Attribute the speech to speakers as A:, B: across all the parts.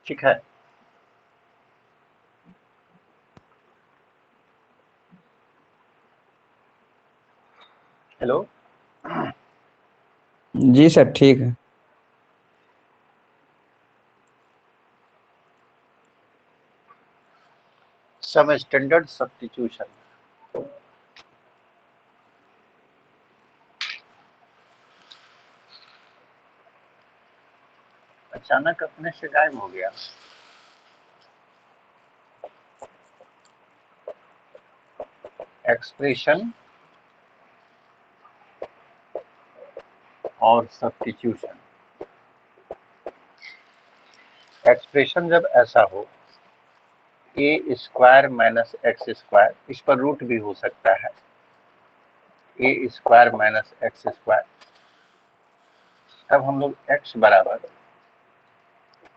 A: ठीक है। हेलो।
B: जी सर ठीक है।
A: Some standard substitution. अचानक अपने से गायब हो गया। एक्सप्रेशन और सब्स्टिट्यूशन। एक्सप्रेशन जब ऐसा हो ए स्क्वायर माइनस एक्स स्क्वायर, इस पर रूट भी हो सकता है, ए स्क्वायर माइनस एक्स स्क्वायर, तब हम लोग एक्स बराबर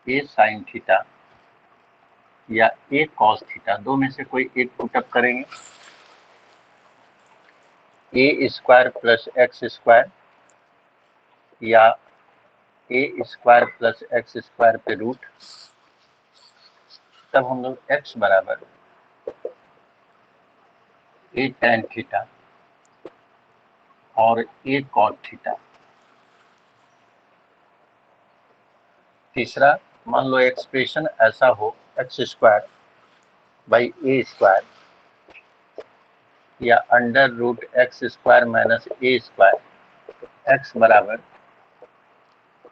A: ए साइन थीटा या ए कॉस थीटा, दो में से कोई एक पुटअप करेंगे। ए स्क्वायर प्लस एक्स स्क्वायर या ए स्क्वायर प्लस एक्स स्क्वायर पे रूट, तब हम लोग एक्स बराबर ए टैन थीटा और ए कॉट थीटा। तीसरा, मान लो एक्सप्रेशन ऐसा हो x square by a square या under root x square minus a square, x बराबर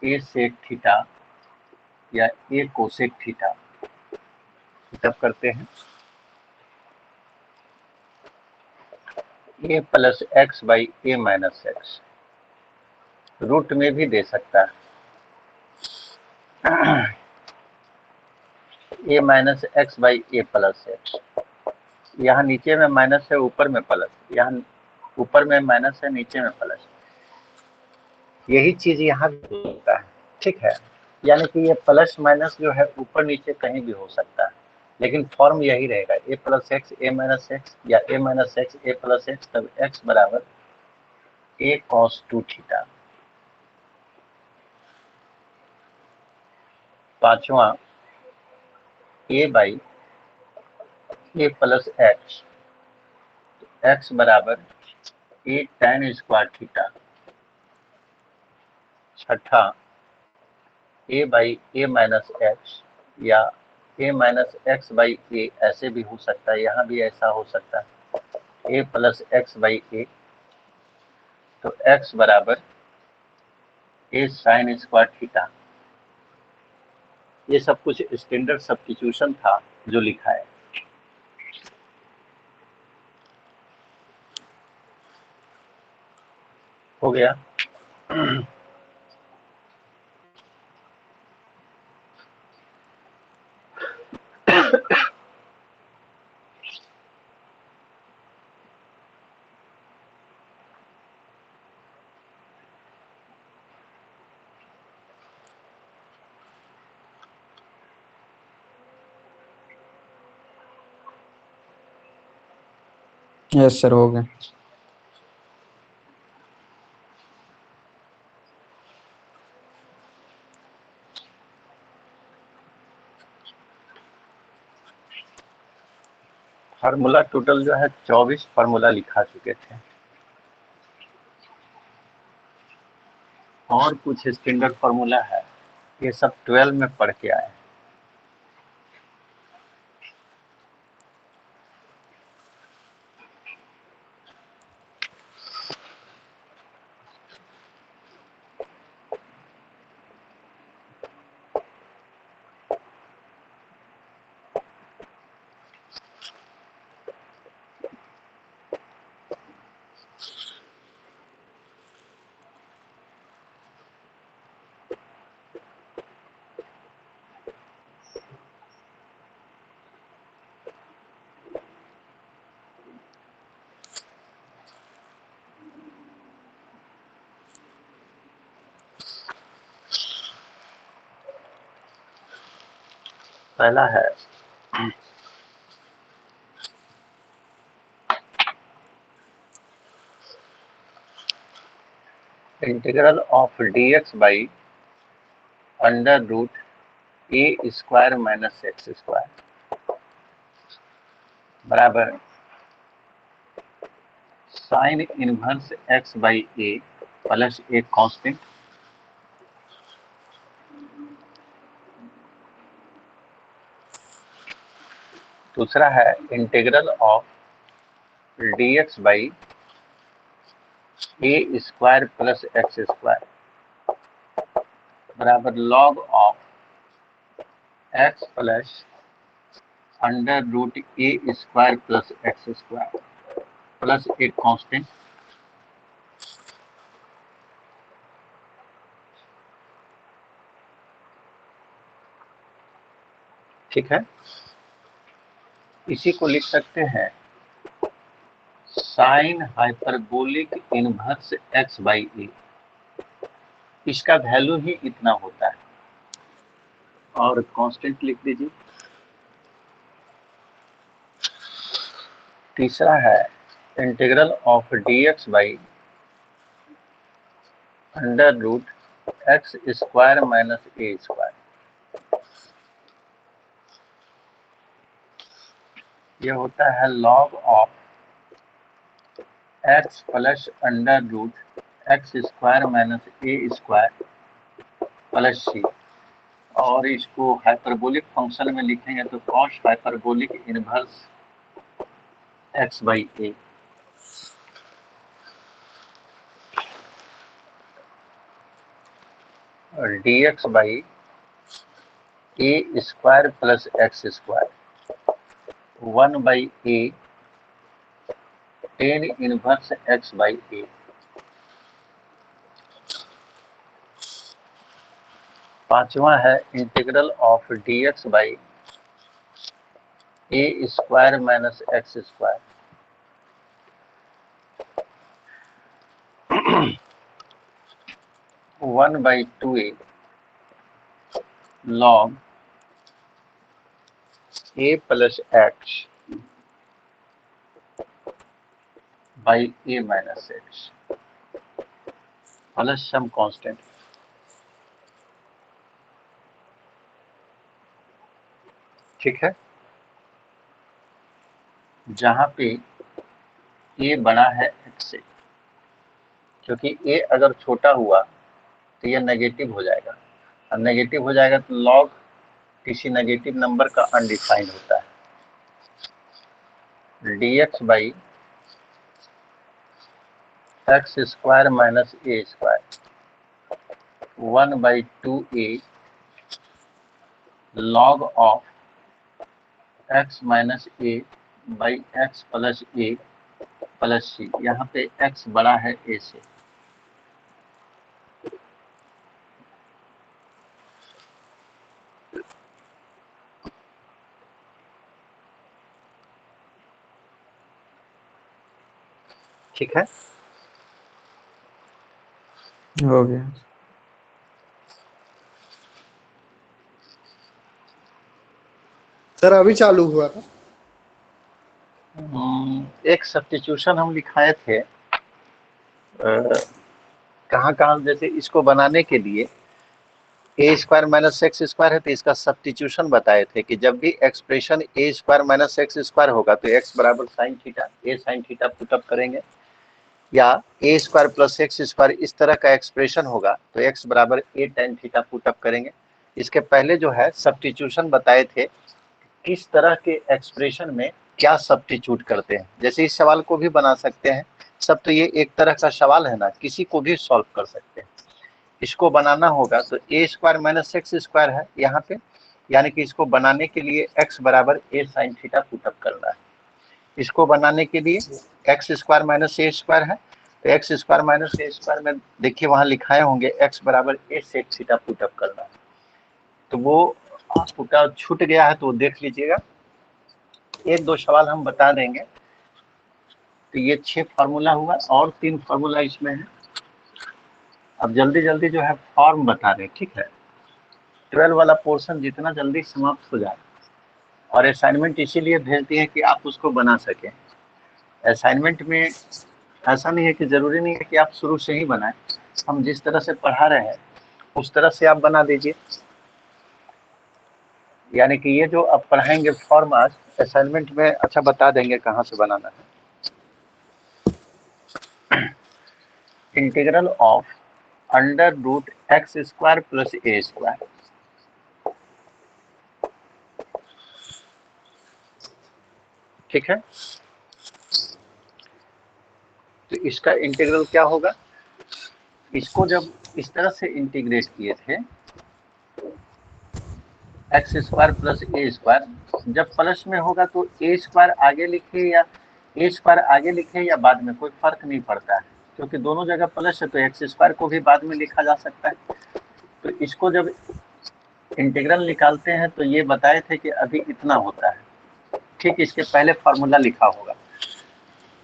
A: ए सेक थीटा या ए कोसेक थीटा। तब करते हैं a plus x by a minus x, root में भी दे सकता है। A minus x by a plus x, यहाँ नीचे में माइनस है ऊपर में प्लस, यहाँ ऊपर में माइनस है नीचे में प्लस, यही चीज यहाँ भी होता है। ठीक है, यानी कि ये प्लस माइनस जो है ऊपर नीचे कहीं भी हो सकता है, लेकिन फॉर्म यही रहेगा a plus x a minus x या a minus x a plus x, तब एक्स बराबर ए कॉस टू थीटा। पांचवा, a by a plus x, x बराबर ए टैन स्क्वायर थीटा। छठा, a by a minus x या a minus x by a, ऐसे भी हो सकता है, यहाँ भी ऐसा हो सकता है ए प्लस एक्स बाई ए, तो एक्स बराबर ए साइन स्क्वायर थीटा। ये सब कुछ स्टैंडर्ड सब्स्टिट्यूशन था जो लिखा है। हो गया।
B: यस सर हो गया।
A: फार्मूला टोटल जो है 24 फार्मूला लिखा चुके थे, और कुछ स्टैंडर्ड फार्मूला है, ये सब 12 में पढ़ के आए। पहला है integral of dx by under root a square minus x square बराबर sine inverse x by a plus एक कांस्टेंट दूसरा है integral of dx by a square plus x square बराबर log of x plus under root a square plus x square plus एक constant ठीक है। इसी को लिख सकते हैं sine hyperbolic inverse x by a, इसका वैल्यू ही इतना होता है और कांस्टेंट लिख दीजिए। तीसरा है integral of dx by under root x square minus a square, ये होता है log of x plus under root x square minus a square plus c, और इसको हाइपरबोलिक फंक्शन में लिखेंगे तो cos hyperbolic inverse x by a और dx by a square plus x square 1 by a tan inverse x by a. पांचवा है integral of dx by a square minus x square 1 by 2a log a plus x by a minus x plus some constant. ठीक है, जहां पे ए बड़ा है x से, क्योंकि ए अगर छोटा हुआ तो यह नेगेटिव हो जाएगा, और नेगेटिव हो जाएगा तो लॉग किसी नेगेटिव नंबर का अनडिफाइंड होता है। dx by x square minus a square 1 by 2a log of x minus a by x plus a plus c, यहाँ पे एक्स बड़ा है ए से। ठीक है,
B: हो गया।
C: सर अभी चालू हुआ था।
A: एक सब्स्टिट्यूशन हम लिखाए थे कहाँ कहाँ, जैसे इसको बनाने के लिए ए स्क्वायर माइनस एक्स स्क्वायर है तो इसका सब्स्टिट्यूशन बताए थे कि जब भी expression a square minus x square होगा तो एक्स बराबर साइन थीटा, ए साइन थीटा पुटअप करेंगे, या ए स्क्वायर प्लस एक्स स्क्वायर इस तरह का एक्सप्रेशन होगा तो एक्स बराबर ए टेन थीटा पुटअप करेंगे। इसके पहले जो है सब्स्टिट्यूशन बताए थे किस तरह के एक्सप्रेशन में क्या सब्स्टिट्यूट करते हैं। जैसे इस सवाल को भी बना सकते हैं, सब तो ये एक तरह का सवाल है ना, किसी को भी सॉल्व कर सकते हैं। इसको बनाना होगा तो a square minus x square है यहाँ पे, यानी कि इसको बनाने के लिए एक्स बराबर ए साइन थीटा पुटअप करना है। इसको बनाने के लिए x square minus a square है तो x square minus a square में देखिए वहां लिखाए होंगे एक्स बराबर ए सेक थीटा पुटअप करना है, तो वो आपका छूट गया है तो देख लीजिएगा। एक दो सवाल हम बता देंगे। तो ये 6 फार्मूला हुआ और 3 फार्मूला इसमें है। अब जल्दी जल्दी जो है फॉर्म बता रहे हैं, ठीक है। 12 वाला पोर्शन जितना जल्दी समाप्त हो जाए, और असाइनमेंट इसीलिए भेजती है कि आप उसको बना सकें। असाइनमेंट में ऐसा नहीं है कि जरूरी नहीं है कि आप शुरू से ही बनाएं, हम जिस तरह से पढ़ा रहे हैं उस तरह से आप बना दीजिए। यानी कि ये जो अब पढ़ाएंगे फॉर्मास असाइनमेंट में अच्छा बता देंगे कहाँ से बनाना है। Integral of under root x square plus a square, ठीक है। तो इसका इंटीग्रल क्या होगा, इसको जब इस तरह से इंटीग्रेट किए थे x square plus a square, जब प्लस में होगा तो ए स्क्वायर आगे लिखे या ए स्क्वायर आगे लिखे या बाद में, कोई फर्क नहीं पड़ता है, क्योंकि दोनों जगह प्लस है तो एक्स स्क्वायर को भी बाद में लिखा जा सकता है। तो इसको जब इंटीग्रल निकालते हैं तो ये बताए थे कि अभी इतना होता है, ठीक इसके पहले फार्मूला लिखा होगा।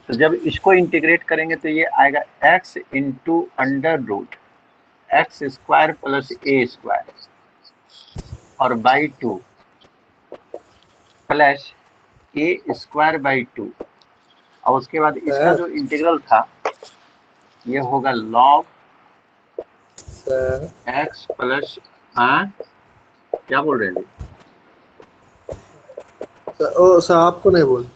A: तो जब इसको इंटीग्रेट करेंगे तो ये आएगा x into under root x square plus a square और by 2 plus a square by 2, और उसके बाद इसका जो इंटीग्रल था ये होगा लॉग एक्स प्लस, क्या बोल रहे हैं
C: सर आपको नहीं बोल,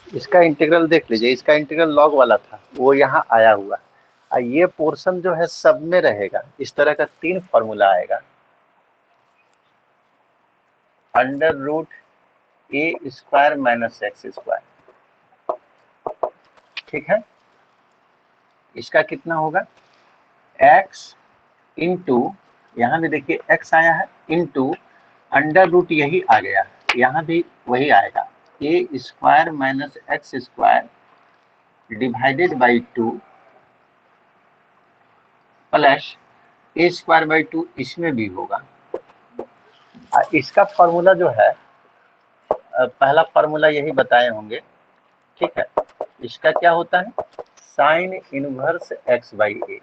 A: इसका इंटीग्रल देख लीजिए, इसका इंटीग्रल लॉग वाला था वो यहाँ आया हुआ, और ये पोर्शन जो है सब में रहेगा। इस तरह का 3 फॉर्मूला आएगा, under root a square minus x square, ठीक है। इसका कितना होगा एक्स इंटू, यहाँ भी देखिए एक्स आया है, इंटू अंडर रूट यही आ गया है, यहाँ भी वही आएगा, a square minus x square divided by 2 plus a square by 2, इसमें भी होगा। इसका फॉर्मूला जो है पहला फॉर्मूला यही बताए होंगे, ठीक है। इसका क्या होता है sine inverse x by a,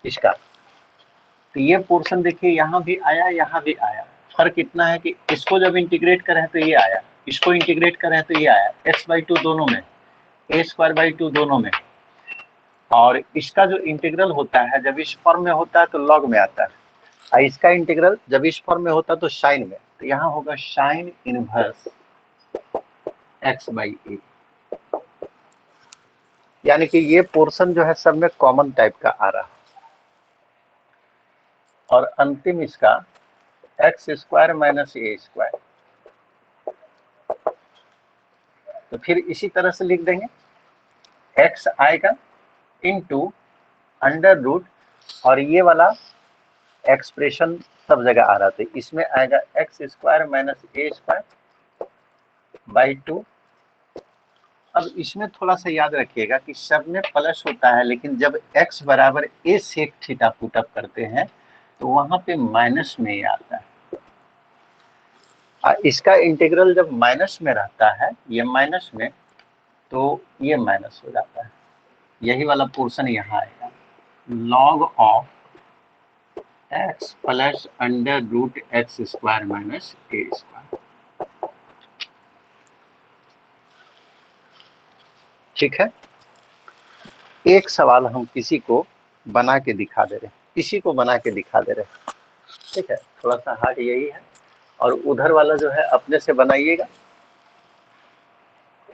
A: इसका तो ये पोर्शन देखिए यहाँ भी आया यहाँ भी आया, फर्क इतना है कि इसको जब इंटीग्रेट करें तो ये आया, इसको इंटीग्रेट करें तो ये आया, एक्स बाई 2 दोनों में, ए स्क्वायर बाई 2 दोनों में। और इसका जो इंटीग्रल होता है जब इस फॉर्म में होता है तो लॉग में आता है, और इसका इंटीग्रल जब इस फॉर्म में होता है तो साइन में, तो यहाँ होगा साइन इनवर्स एक्स बाई ए, यानी कि ये पोर्शन जो है सब में कॉमन टाइप का आ रहा है। और अंतिम इसका x square minus a square, तो फिर इसी तरह से लिख देंगे, एक्स आएगा इनटू अंडर रूट, और ये वाला एक्सप्रेशन सब जगह आ रहा था, इसमें आएगा x square minus a square by 2। अब इसमें थोड़ा सा याद रखिएगा कि सब में प्लस होता है, लेकिन जब x बराबर a सेक थीटा पुटअप करते हैं तो वहां पे माइनस में ही आता है। इसका इंटीग्रल जब माइनस में रहता है, ये माइनस में, तो ये माइनस हो जाता है, यही वाला पोर्शन यहाँ आएगा, log of x plus under root x square minus a square, ठीक है। एक सवाल हम किसी को बना के दिखा दे रहे हैं, किसी को बना के दिखा दे रहे हैं, ठीक है, थोड़ा सा हार्ड यही है, और उधर वाला जो है अपने से बनाइएगा।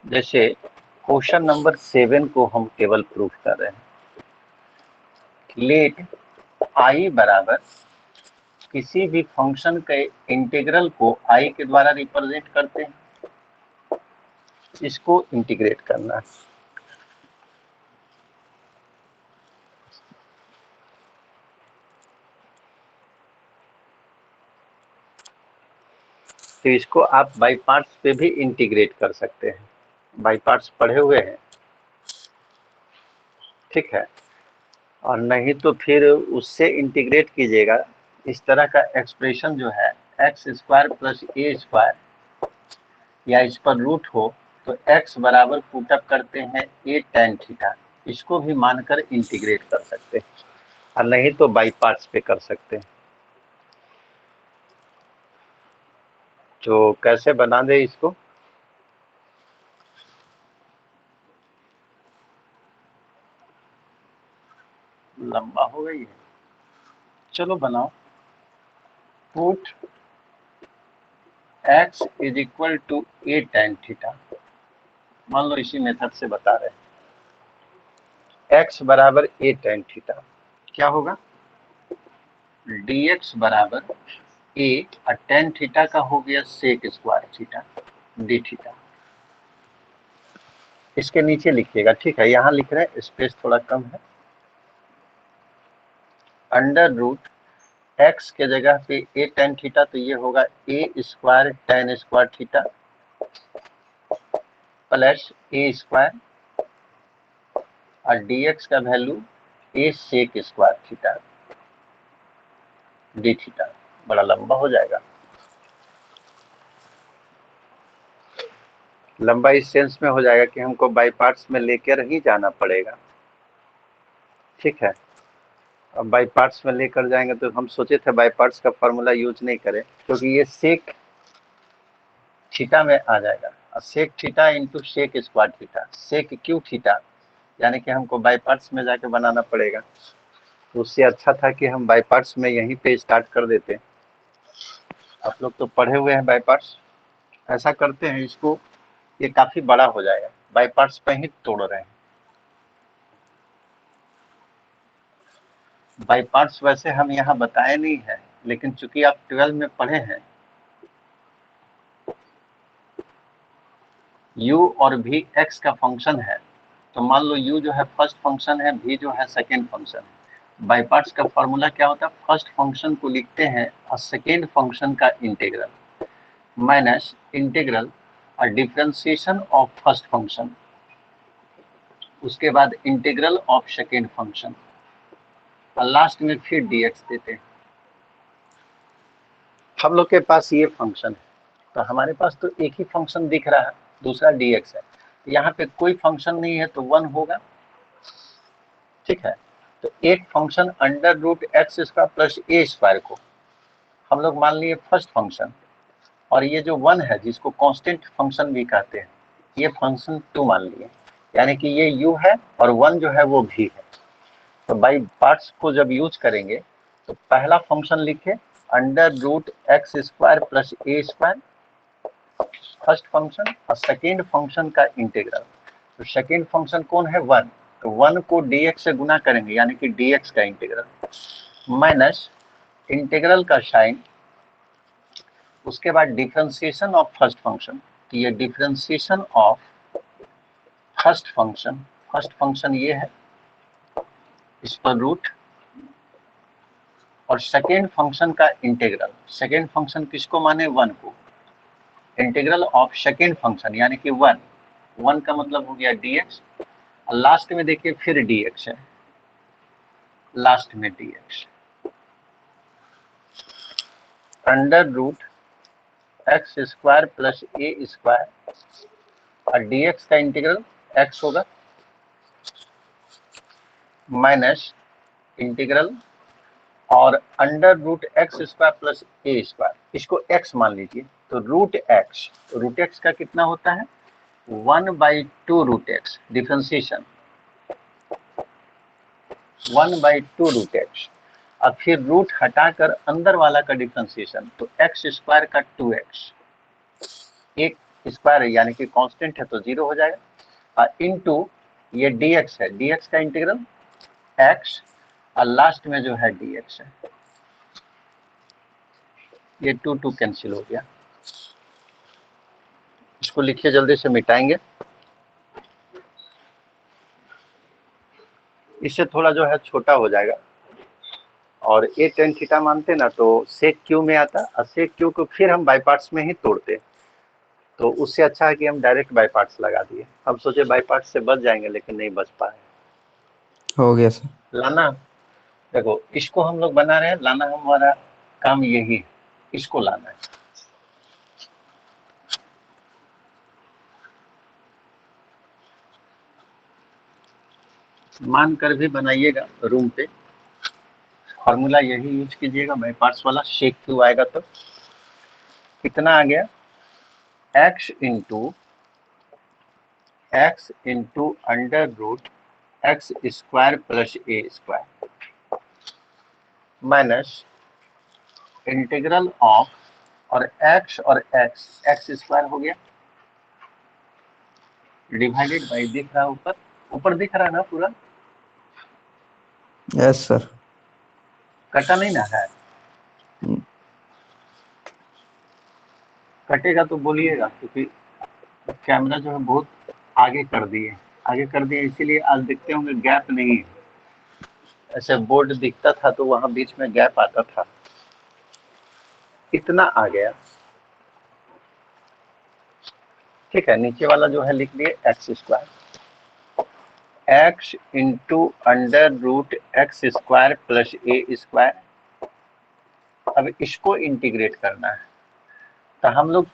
A: जैसे क्वेश्चन नंबर 7 को हम केवल प्रूफ कर रहे हैं, लेट आई बराबर किसी भी फंक्शन के इंटीग्रल को आई के द्वारा रिप्रेजेंट करते हैं, इसको इंटीग्रेट करना है। तो इसको आप बाई पार्ट्स पे भी इंटीग्रेट कर सकते हैं, बाई पार्ट्स पढ़े हुए हैं, ठीक है। और नहीं तो फिर उससे इंटीग्रेट कीजिएगा, इस तरह का एक्सप्रेशन जो है x square plus a square, या इस पर रूट हो तो x बराबर पुटअप करते हैं a tan थीटा, इसको भी मानकर इंटीग्रेट कर सकते हैं, और नहीं तो बाई पार्ट्स पे कर सकते हैं। तो कैसे बना दे इसको, लंबा हो गई है, चलो बनाओ। Put x is equal to a tan theta, मान लो इसी मेथड से बता रहे हैं, x बराबर a tan थीटा, क्या होगा dx बराबर a और tan थीटा का हो गया sec square theta d theta. इसके नीचे लिखिएगा, ठीक है, यहाँ लिख रहे हैं, स्पेस थोड़ा कम है। अंडर रूट x के जगह पे a tan थीटा, तो ये होगा a square tan square theta plus a square और dx का value a sec square theta d theta. बड़ा लंबा हो जाएगा, लंबा इस सेंस में हो जाएगा कि हमको बाई पार्ट्स में लेकर ही जाना पड़ेगा, ठीक है। अब बाई पार्ट्स में लेकर जाएंगे तो हम सोचे थे बाई पार्ट्स का फॉर्मूला यूज नहीं करें, क्योंकि ये सेक थीटा में आ जाएगा, और sec theta into sec square theta, sec cube theta, यानी कि हमको बाई पार्ट्स में जाके बनाना पड़ेगा। तो उससे अच्छा था कि हम बाई पार्ट्स में यहीं पे स्टार्ट कर देते। आप लोग तो पढ़े हुए हैं बाई पार्ट्स, ऐसा करते हैं इसको, ये काफी बड़ा हो जाएगा, बाई पार्ट्स पे ही तोड़ रहे हैं। बाई पार्ट्स वैसे हम यहाँ बताए नहीं है, लेकिन चूंकि आप 12 में पढ़े हैं, u और v x का फंक्शन है, तो मान लो u जो है फर्स्ट फंक्शन है, v जो है सेकेंड फंक्शन है। बाई पार्ट्स का फॉर्मूला क्या होता है, फर्स्ट फंक्शन को लिखते हैं और सेकेंड फंक्शन का इंटीग्रल माइनस इंटीग्रल और डिफरेंशिएशन ऑफ फर्स्ट फंक्शन, उसके बाद इंटीग्रल ऑफ सेकेंड फंक्शन और लास्ट में फिर dx देते हैं। हम लोग के पास ये फंक्शन है, तो हमारे पास तो एक ही फंक्शन दिख रहा है, दूसरा dx है, यहाँ पे कोई फंक्शन नहीं है तो 1 होगा, ठीक है। तो एक function under root x square plus a square को हम लोग मान लिए फर्स्ट फंक्शन, और ये जो 1 है जिसको कांस्टेंट फंक्शन भी कहते हैं, ये फंक्शन 2 मान लिए, यानी कि ये u है और 1 जो है वो v है। तो बाई पार्ट्स को जब यूज करेंगे तो पहला फंक्शन लिखे under root x square plus a square first function, और सेकेंड फंक्शन का इंटीग्रल। तो सेकेंड फंक्शन कौन है 1, तो 1 को dx से गुना करेंगे, यानी कि dx का इंटीग्रल माइनस इंटीग्रल का साइन, उसके बाद डिफरेंशिएशन ऑफ फर्स्ट फंक्शन, तो ये डिफरेंशिएशन ऑफ फर्स्ट फंक्शन ये है, इस पर रूट, और सेकेंड फंक्शन का इंटीग्रल, सेकेंड फंक्शन किसको माने 1 को, इंटीग्रल ऑफ सेकेंड फंक्शन यानी कि 1 का मतलब हो गया dx, और लास्ट में देखिए फिर dx है, लास्ट में dx under root x square plus a square, और dx का इंटीग्रल x होगा माइनस इंटीग्रल और under root x square plus a square, इसको x मान लीजिए, तो रूट एक्स का कितना होता है 1/2 root x, differentiation 1/2 root x, और फिर रूट हटाकर अंदर वाला का डिफरेंशिएशन, तो एक्स स्क्वायर का 2x, एक स्क्वायर है यानी कि कांस्टेंट है तो 0 हो जाएगा, और इनटू ये dx है, dx का इंटीग्रल x, और लास्ट में जो है dx है, ये 2 कैंसिल हो गया। इसको लिखिए, जल्दी से मिटाएंगे, इससे थोड़ा जो है छोटा हो जाएगा। और ए tan थीटा मानते ना तो सेक क्यू में आता, और सेक क्यू को फिर हम बाई पार्ट्स में ही तोड़ते, तो उससे अच्छा है कि हम डायरेक्ट बाई पार्ट्स लगा दिए। हम सोचे बाई पार्ट्स से बच जाएंगे, लेकिन नहीं बच पाए।
B: हो गया सर।
A: लाना, देखो इसको हम लोग बना रहे हैं, लाना हमारा काम यही है, इसको लाना है। मान कर भी बनाइएगा रूम पे, फॉर्मूला यही यूज कीजिएगा बाई पार्ट्स वाला, शेक क्यू आएगा तो कितना आ गया x into under root x square plus a square minus integral of और x एक्स स्क्वायर हो गया डिवाइडेड बाई, दिख रहा ऊपर, ऊपर दिख रहा ना पूरा,
B: यस सर।
A: कटा नहीं ना है? कटेगा तो बोलिएगा, क्योंकि कैमरा जो है बहुत आगे कर दिए, इसीलिए आज देखते होंगे गैप नहीं है। ऐसे बोर्ड दिखता था तो वहां बीच में गैप आता था, इतना आ गया। ठीक है, नीचे वाला जो है लिख दिए x square, x into under root x square plus a square. अब इसको इंटीग्रेट करना है, तो हम लोग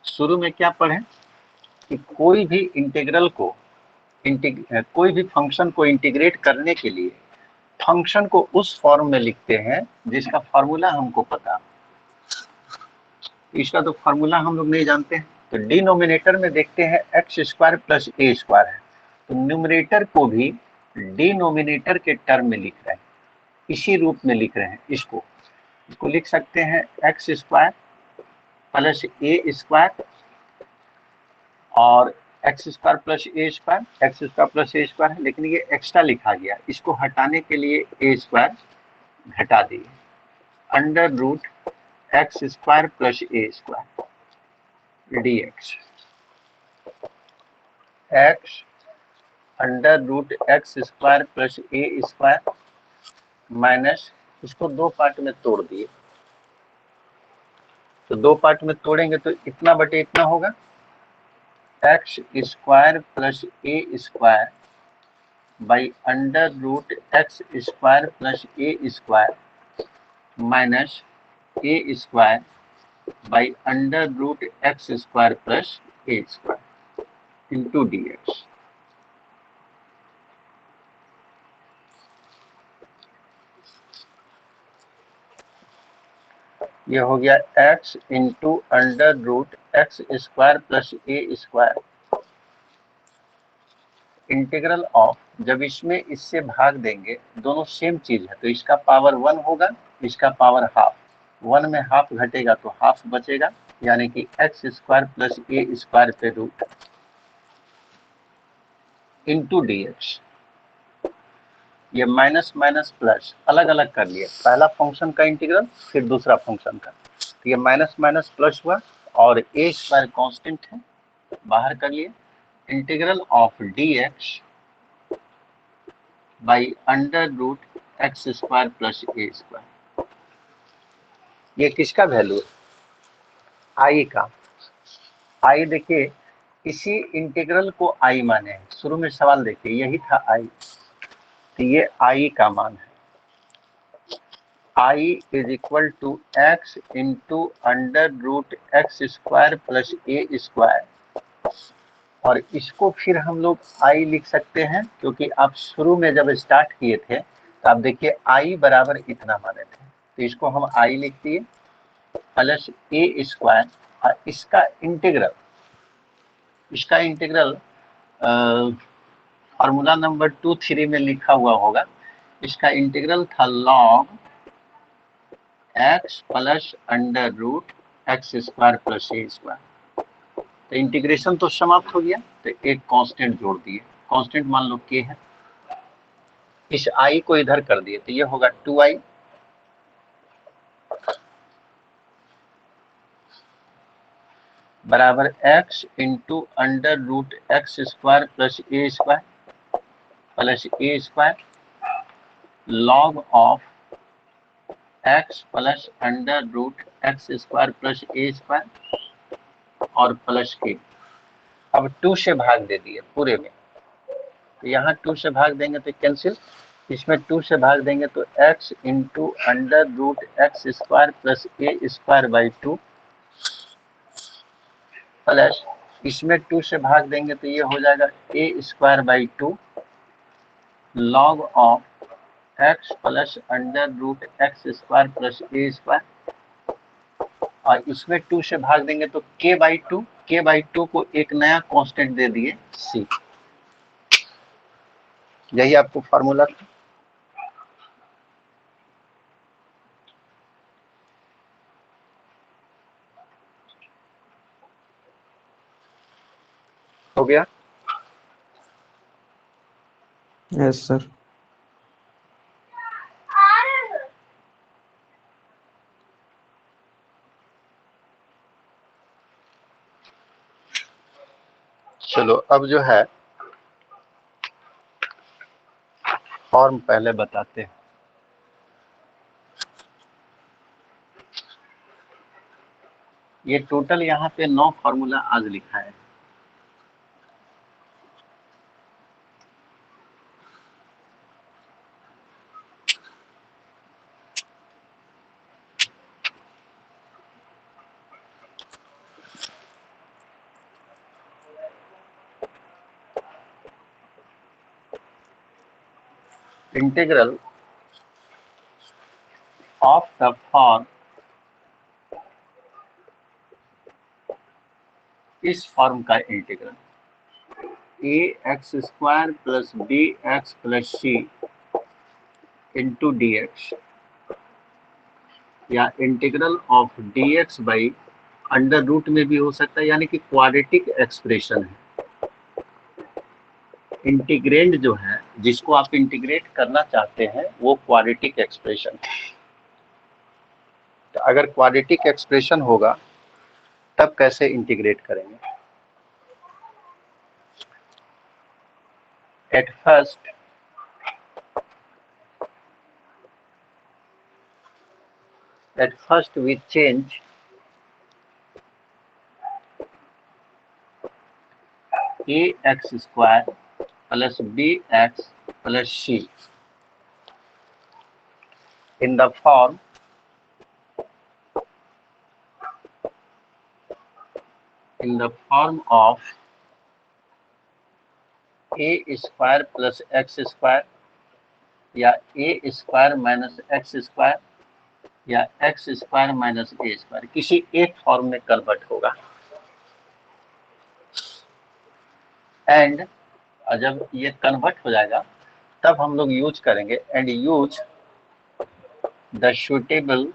A: शुरू में क्या पढ़े कि कोई भी इंटीग्रल को कोई भी फंक्शन को इंटीग्रेट करने के लिए फंक्शन को उस फॉर्म में लिखते हैं जिसका फॉर्मूला हमको पता। इसका तो फॉर्मूला हम लोग नहीं जानते हैं, तो डिनोमिनेटर में देखते हैं x square plus a square है, तो न्यूमरेटर को भी डिनोमिनेटर के टर्म में लिख रहे हैं, इसी रूप में लिख रहे हैं। इसको लिख सकते हैं x square plus a square और x square plus a square, x square plus a square है, लेकिन ये एक्स्ट्रा लिखा गया, इसको हटाने के लिए ए स्क्वायर घटा दिए, under root x square plus a square dx, x under root x square plus a square minus, इसको दो पार्ट में तोड़ दिए, तो दो पार्ट में तोड़ेंगे तो इतना बटे इतना होगा, x square plus a square by under root x square plus a square minus a square by under root x square plus a square into dx। ये हो गया x into under root x square plus a square integral of, जब इसमें इससे भाग देंगे, दोनों same चीज है, तो इसका पावर 1 होगा, इसका पावर हाफ, 1 में हाफ घटेगा तो हाफ बचेगा, यानी कि x square plus a square पे रूट इंटू dx। ये माइनस माइनस प्लस अलग अलग कर लिए, पहला फंक्शन का इंटीग्रल फिर दूसरा फंक्शन का, तो ये माइनस माइनस प्लस हुआ और ए स्क्वायर कांस्टेंट है, बाहर कर लिए, integral of dx by under root x square plus a square. ये किसका वैल्यू है? आई का। आई देखिए, इसी इंटीग्रल को आई माने हैं, शुरू में सवाल देखिए यही था आई, तो ये आई का मान है, I is equal to x into under root x square plus a square, और इसको फिर हम लोग आई लिख सकते हैं, क्योंकि आप शुरू में जब स्टार्ट किए थे तो आप देखिए आई बराबर इतना माने थे, तो इसको हम आई लिख दिए प्लस ए स्क्वायर, और इसका इंटीग्रल फार्मूला नंबर 2-3 में लिखा हुआ होगा, इसका इंटीग्रल था log x plus under root x square plus a square. तो इंटीग्रेशन तो समाप्त हो गया, तो एक कांस्टेंट जोड़ दिए, कांस्टेंट मान लो के है, इस आई को इधर कर दिए, तो ये होगा 2i बराबर x into under root x square plus a square log of x plus under root x square plus a square और प्लस के। अब 2 से भाग दे दिए पूरे में, तो यहाँ 2 से भाग देंगे तो कैंसिल, इसमें 2 से भाग देंगे तो x into under root x square plus a square by 2 plus इसमें 2 से भाग देंगे तो ये हो जाएगा a square by 2 log of x plus under root x square plus a square, और इसमें 2 से भाग देंगे तो k बाई 2 को एक नया कांस्टेंट दे दिए c, यही आपको फॉर्मूला था। गया?
B: Yes sir.
A: चलो अब जो है फॉर्म पहले बताते हैं। ये टोटल यहाँ पे 9 फॉर्मूला आज लिखा है। इंटीग्रल ऑफ द फॉर्म, इस फॉर्म का integral ax² plus bx plus c into dx, या integral of dx by under root में भी हो सकता है, यानी कि क्वाड्रेटिक एक्सप्रेशन है। इंटीग्रेंड जो है, जिसको आप इंटीग्रेट करना चाहते हैं, वो क्वाड्रेटिक एक्सप्रेशन है। तो अगर क्वाड्रेटिक एक्सप्रेशन होगा तब कैसे इंटीग्रेट करेंगे? At first we change ax² plus bx plus c in the form of a² plus x² या a² माइनस x² या x² माइनस a², किसी एक फॉर्म में कन्वर्ट होगा। एंड जब ये कन्वर्ट हो जाएगा तब हम लोग यूज करेंगे and use the suitable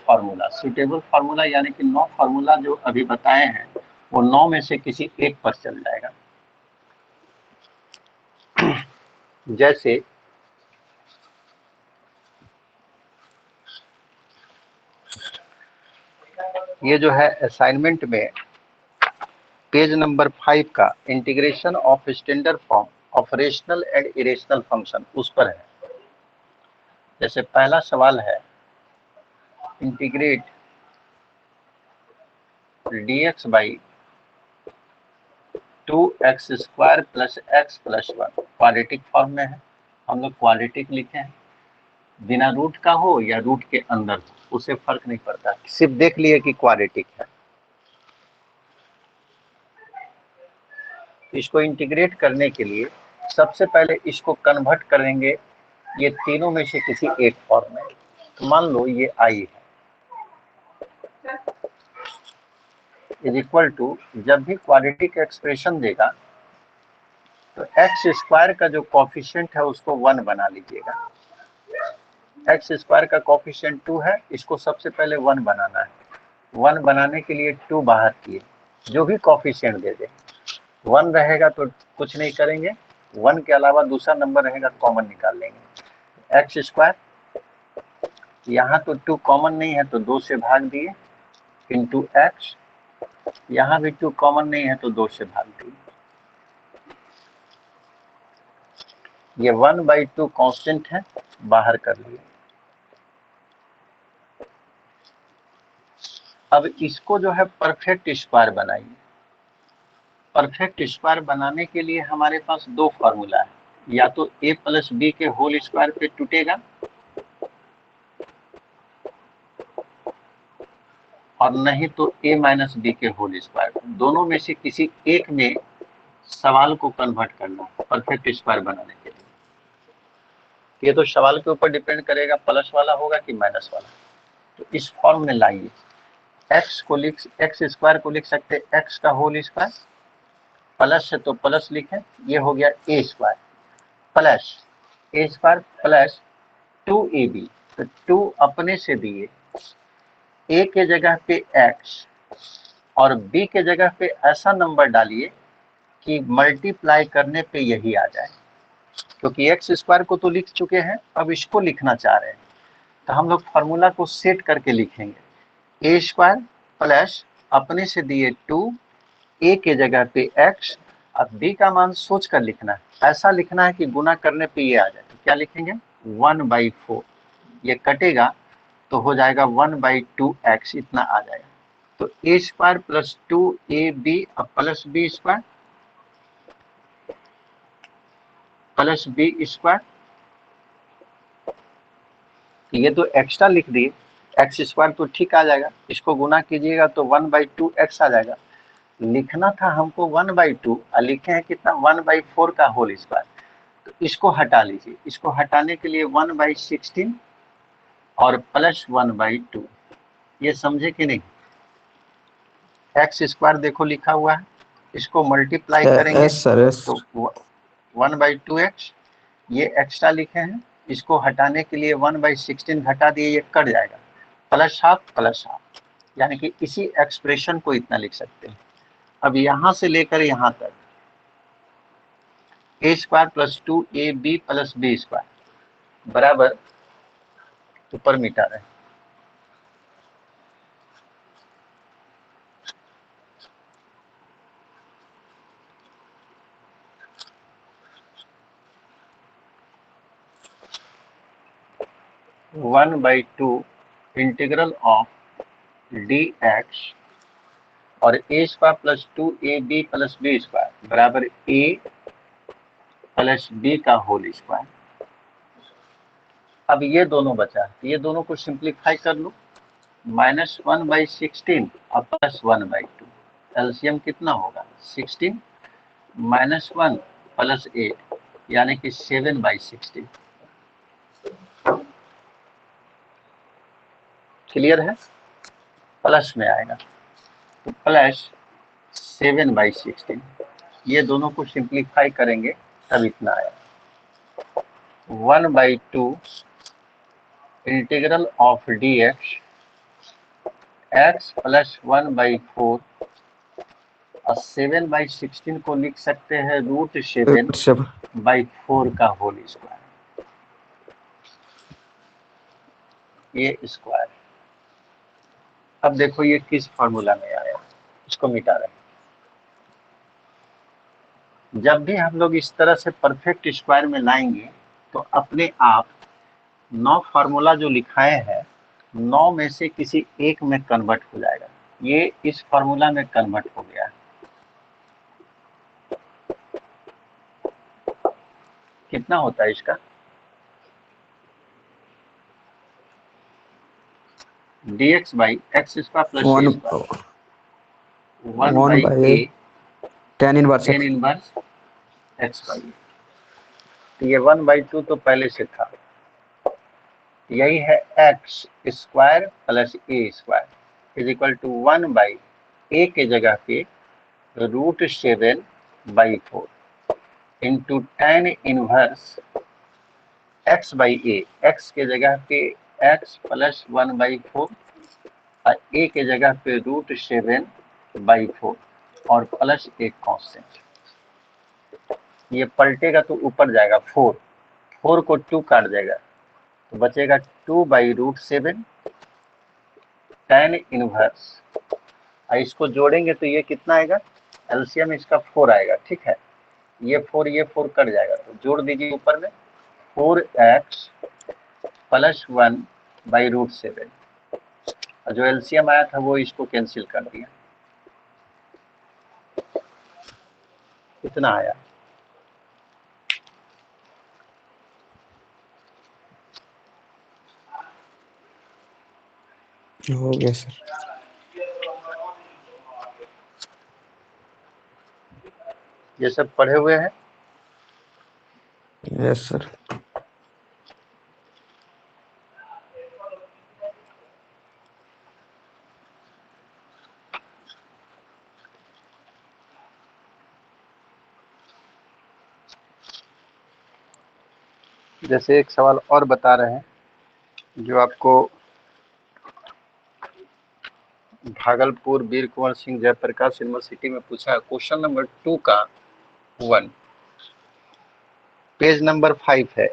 A: formula. Suitable formula यानी कि 9 फार्मूला जो अभी बताए हैं वो 9 में से किसी एक पर चल जाएगा। जैसे ये जो है असाइनमेंट में पेज नंबर 5 का integration of standard form of rational and irrational function, उस पर है। जैसे पहला सवाल है integrate dx by 2x² plus x plus 1, quadratic form में है। हम लोग क्वाड्रेटिक लिखे हैं, बिना रूट का हो या रूट के अंदर हो उसे फर्क नहीं पड़ता, सिर्फ देख लिए कि क्वाड्रेटिक है। इसको इंटीग्रेट करने के लिए सबसे पहले इसको कन्वर्ट करेंगे ये तीनों में से किसी एक फॉर्म में। तो मान लो ये i है, इज इक्वल टू, जब भी क्वाड्रेटिक एक्सप्रेशन देगा तो x² का जो कोफिशिएंट है उसको 1 बना लीजिएगा। x² का कोफिशिएंट 2 है, इसको सबसे पहले 1 बनाना है। 1 बनाने के लिए 2 बाहर किए, जो भी कोफिशिएंट दे दे 1 रहेगा तो कुछ नहीं करेंगे, 1 के अलावा दूसरा नंबर रहेगा कॉमन निकाल लेंगे। x², यहाँ तो 2 कॉमन नहीं है तो 2 से भाग दिए, इंटू x, यहाँ भी 2 कॉमन नहीं है तो 2 से भाग दिए। ये 1/2 कांस्टेंट है, बाहर कर लिए। अब इसको जो है परफेक्ट स्क्वायर बनाइए। परफेक्ट स्क्वायर बनाने के लिए हमारे पास 2 फार्मूला है, या तो a प्लस बी के होल स्क्वायर पे टूटेगा और नहीं तो a माइनस बी के होल स्क्वायर पे। दोनों में से किसी एक में सवाल को कन्वर्ट करना है परफेक्ट स्क्वायर बनाने के लिए। ये तो सवाल के ऊपर डिपेंड करेगा, प्लस वाला होगा कि माइनस वाला। तो इस फॉर्म में लाइए, x² को लिख सकते x का होल स्क्वायर, प्लस है तो प्लस लिखें, ये हो गया a² plus a² plus 2ab, तो 2 अपने से दिए, a के जगह पे x और b के जगह पे ऐसा नंबर डालिए कि मल्टीप्लाई करने पे यही आ जाए, क्योंकि एक्स स्क्वायर को तो लिख चुके हैं, अब इसको लिखना चाह रहे हैं, तो हम लोग फॉर्मूला को सेट करके लिखेंगे ए स्क्वायर प्लस अपने से दिए 2, ए के जगह पे एक्स, अब बी का मान सोच कर लिखना है, ऐसा लिखना है कि गुना करने पे ये आ जाए। तो क्या लिखेंगे 1/4, ये कटेगा तो हो जाएगा 1/2x, इतना आ जाएगा। तो a square plus 2ab plus b square plus b square, ये तो एक्स्ट्रा लिख दिए, एक्स स्क्वायर तो ठीक आ जाएगा, इसको गुना कीजिएगा तो 1/2x आ जाएगा। लिखना था हमको 1/2 और लिखे हैं कितना 1/4 का होल स्क्वायर, तो इसको हटा लीजिए, इसको हटाने के लिए 1/16 और प्लस 1/2, ये समझे कि नहीं। एक्स स्क्वायर देखो लिखा हुआ है, इसको मल्टीप्लाई करेंगे
B: यस सर यस।
A: तो 1/2x, ये एक्स्ट्रा लिखे हैं, इसको हटाने के लिए 1/16 घटा दिए, ये कट जाएगा, प्लस हाफ, यानी कि इसी एक्सप्रेशन को इतना लिख सकते हैं। अब यहां से लेकर यहां तक a square plus 2ab plus b square बराबर ऊपर मिटा रहे, one by two integral of d x और a square plus 2ab plus b square बराबर ए प्लस बी का होल स्क्वायर। अब ये दोनों बचा, ये दोनों को सिंप्लीफाई कर लो, -1/16 और +1/2, एलसीएम कितना होगा 16 -1 प्लस 8 यानी कि 7/16। क्लियर है, प्लस में आएगा तो प्लस 7/16, ये दोनों को सिंप्लीफाई करेंगे तब इतना आएगा 1/2 integral of d x plus 1/4 और 7/16 को लिख सकते हैं √7/4 का होल स्क्वायर, ये स्क्वायर। अब देखो ये किस फॉर्मूला में आया, इसको मिटा रहे हैं। जब भी हम लोग इस तरह से परफेक्ट स्क्वायर में लाएंगे तो अपने आप 9 फार्मूला जो लिखाए हैं 9 में से किसी एक में कन्वर्ट हो जाएगा, ये इस फार्मूला में कन्वर्ट हो गया है। कितना होता है इसका dx by x square plus a square 1/a
B: tan inverse
A: x by, तो ये 1/2 तो पहले से था, यही है x square plus a square is equal to 1/a के जगह पे √7/4 into tan inverse x by a, x के जगह पे x प्लस 1/4 और a के जगह पे √7/4 और प्लस एक कांस्टेंट, ये पलटेगा तो ऊपर जाएगा 4 को 2 काट देगा तो बचेगा 2/√7 tan इनवर्स, और इसको जोड़ेंगे तो ये कितना आएगा, एलसीएम इसका 4 आएगा, ठीक है, ये 4 कट जाएगा तो जोड़ दीजिए ऊपर में 4x प्लस 1/√7, और जो एलसीएम आया था वो इसको कैंसिल कर दिया, कितना आया
B: हो गया सर।
A: ये सब पढ़े हुए हैं।
B: Yes sir.
A: जैसे एक सवाल और बता रहे हैं जो आपको भागलपुर वीर कुंवर सिंह जयप्रकाश यूनिवर्सिटी में पूछा है क्वेश्चन नंबर 2 का 1, पेज नंबर 5 है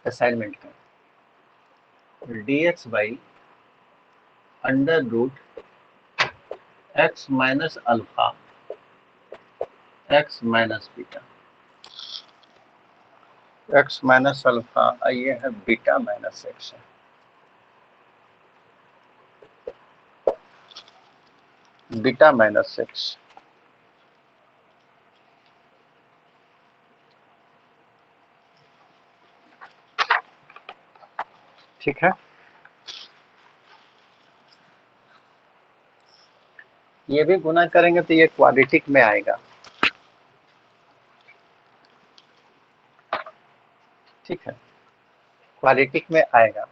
A: असाइनमेंट का। dx by under root x minus alpha x minus beta, x minus alpha ये है बीटा माइनस एक्स है। बीटा माइनस एक्स, ठीक है। ये भी गुना करेंगे तो ये क्वाड्रेटिक में आएगा, ठीक है, क्वाड्रेटिक में आएगा।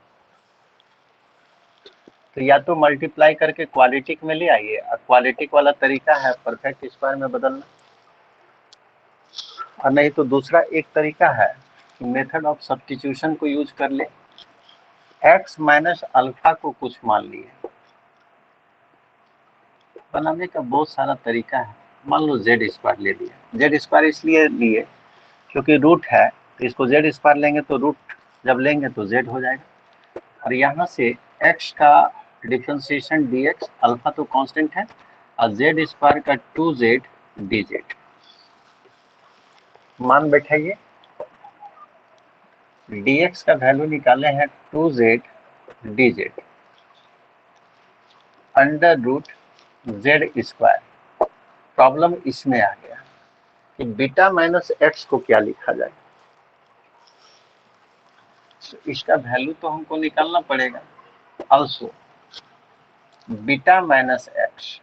A: तो या तो मल्टीप्लाई करके क्वाड्रेटिक में ले आइए, और क्वाड्रेटिक वाला तरीका है परफेक्ट स्क्वायर में बदलना, और नहीं तो दूसरा एक तरीका है कि मेथड ऑफ सब्स्टिट्यूशन को यूज कर ले। एक्स माइनस अल्फा को कुछ मान लिए, बनाने का बहुत सारा तरीका है। मान लो जेड स्क्वायर ले लिया, जेड स्क्वायर इसलिए लिए क्योंकि रूट है, तो इसको जेड स्क्वायर लेंगे तो रूट जब लेंगे तो जेड हो जाएगा। और यहाँ से एक्स का डिफरेंशिएशन dx, अल्फा तो कांस्टेंट है, और जेड स्क्वायर का 2z dz मान बैठाइए। dx का वैल्यू निकाले हैं 2z dz under root z square. Problem इसमें आ गया कि बीटा माइनस एक्स को क्या लिखा जाए, इसका वैल्यू तो हमको निकालना पड़ेगा। Also beta minus x,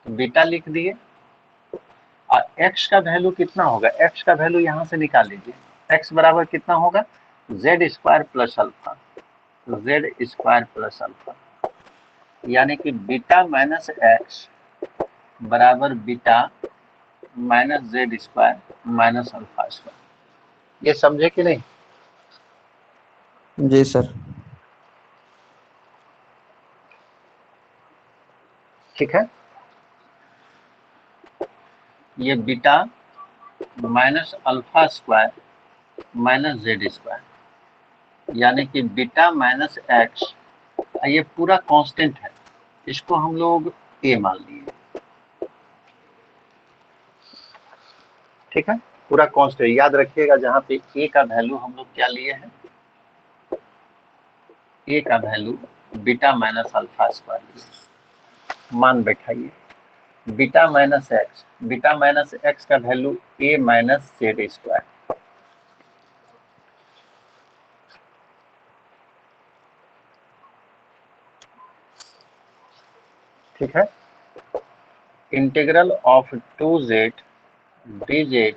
A: beta लिख दिए, और x का वैल्यू कितना होगा, x का वैल्यू यहाँ से निकाल लीजिए। x बराबर कितना होगा, Z square plus alpha, Z square plus alpha, यानी कि बीटा माइनस एक्स बराबर beta minus z square minus alpha square. ये समझे कि नहीं?
B: जी सर।
A: ठीक है, ये beta minus alpha square minus z square, यानी कि बीटा माइनस एक्स, ये पूरा कांस्टेंट है, इसको हम लोग ए मान लिए, ठीक है। पूरा कांस्टेंट याद रखिएगा, जहां पे ए का वैल्यू हम लोग क्या लिए हैं, ए का value beta minus alpha square लिए। मान बैठाइए, beta minus x, beta minus x का value a minus z square, ठीक है। Integral of 2z dz,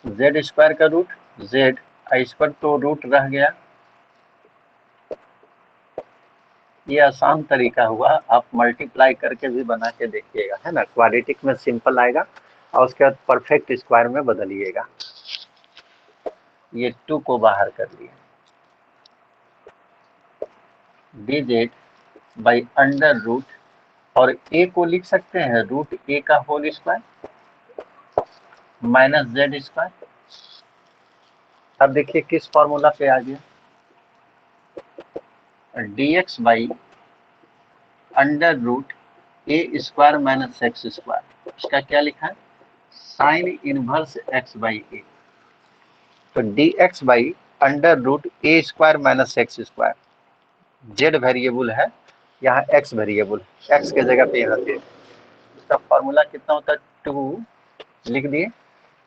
A: z square का रूट जेड, इस पर तो रूट रह गया। ये आसान तरीका हुआ, आप मल्टीप्लाई करके भी बना के देखिएगा, है ना। क्वाड्रेटिक में सिंपल आएगा, और उसके बाद परफेक्ट स्क्वायर में बदलिएगा। ये 2 को बाहर कर लिए, dz बाई अंडर रूट, और a को लिख सकते हैं रूट a का whole square minus z square. अब देखिए किस फॉर्मूला पे आ गया, dx by under root a square minus x square, इसका क्या लिखा है, sine inverse x by a. तो dx by under root a square minus x square, z variable है, यहाँ एक्स वेरिएबल है, एक्स के जगह पे यहाँ पे इसका फॉर्मूला कितना होता है, 2 लिख दिए,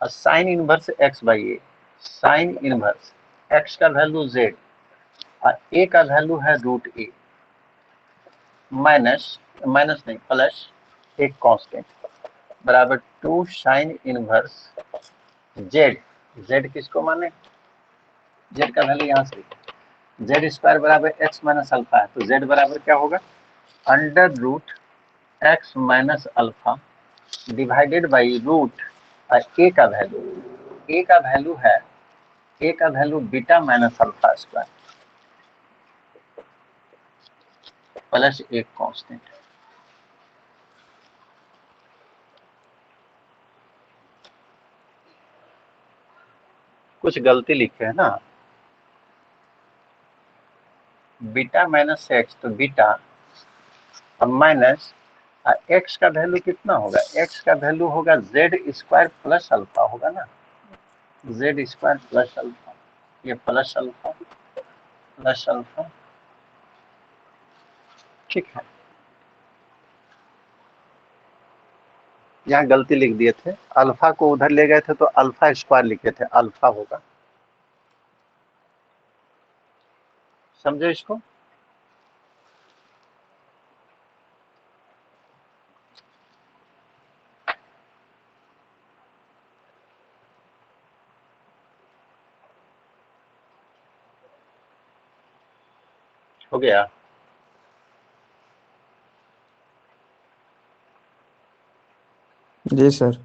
A: और sign inverse x by A, sign inverse x का वैल्यू जेड और ए का वैल्यू है रूट ए, माइनस माइनस नहीं प्लस एक कांस्टेंट, बराबर 2 साइन इनवर्स जेड, जेड किसको माने, जेड का वैल्यू यहाँ से, जेड स्क्वायर बराबर एक्स माइनस अल्फा है, तो जेड बराबर क्या होगा, under root x minus alpha divided by root a का वैल्यू, ए का वैल्यू है, ए का value beta minus alpha square, plus एक कांस्टेंट। कुछ गलती लिखे है ना, बीटा माइनस एक्स, तो बीटा अब माइनस एक्स का वैल्यू कितना होगा, एक्स का वैल्यू होगा जेड स्क्वायर प्लस अल्फा होगा ना, जेड स्क्वायर प्लस अल्फा, ये प्लस अल्फा प्लस अल्फा, ठीक है। यहाँ गलती लिख दिए थे, अल्फा को उधर ले गए थे तो अल्फा स्क्वायर लिखे थे, अल्फा होगा, समझो इसको। हो गया।
B: जी सर।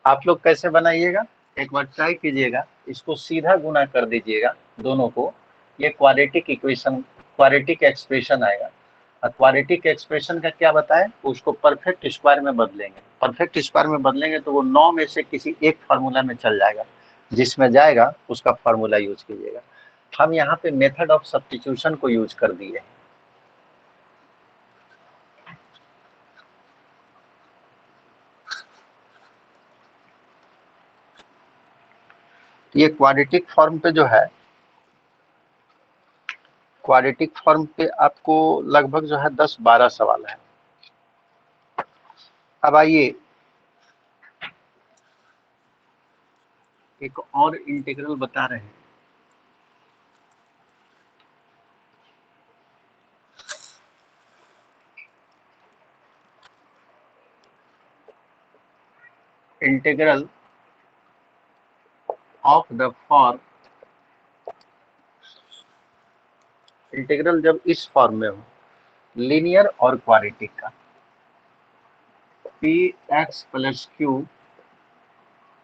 A: आप लोग कैसे बनाइएगा, एक बार ट्राई कीजिएगा, इसको सीधा गुना कर दीजिएगा दोनों को, ये क्वाड्रेटिक इक्वेशन, क्वाड्रेटिक एक्सप्रेशन आएगा। और क्वाड्रेटिक एक्सप्रेशन का क्या बताएं, उसको परफेक्ट स्क्वायर में बदलेंगे, परफेक्ट स्क्वायर में बदलेंगे तो वो 9 में से किसी एक फार्मूला में चल जाएगा, जिसमें जाएगा उसका फार्मूला यूज कीजिएगा। हम यहाँ पे मेथड ऑफ सब्स्टिट्यूशन को यूज कर दिए। ये क्वाड्रेटिक फॉर्म पे जो है, क्वाड्रेटिक फॉर्म पे आपको लगभग जो है 10-12 सवाल है। अब आइए एक और इंटीग्रल बता रहे हैं। Integral of the form, integral जब इस फॉर्म में हो, लीनियर और क्वाड्रेटिक का, p x plus q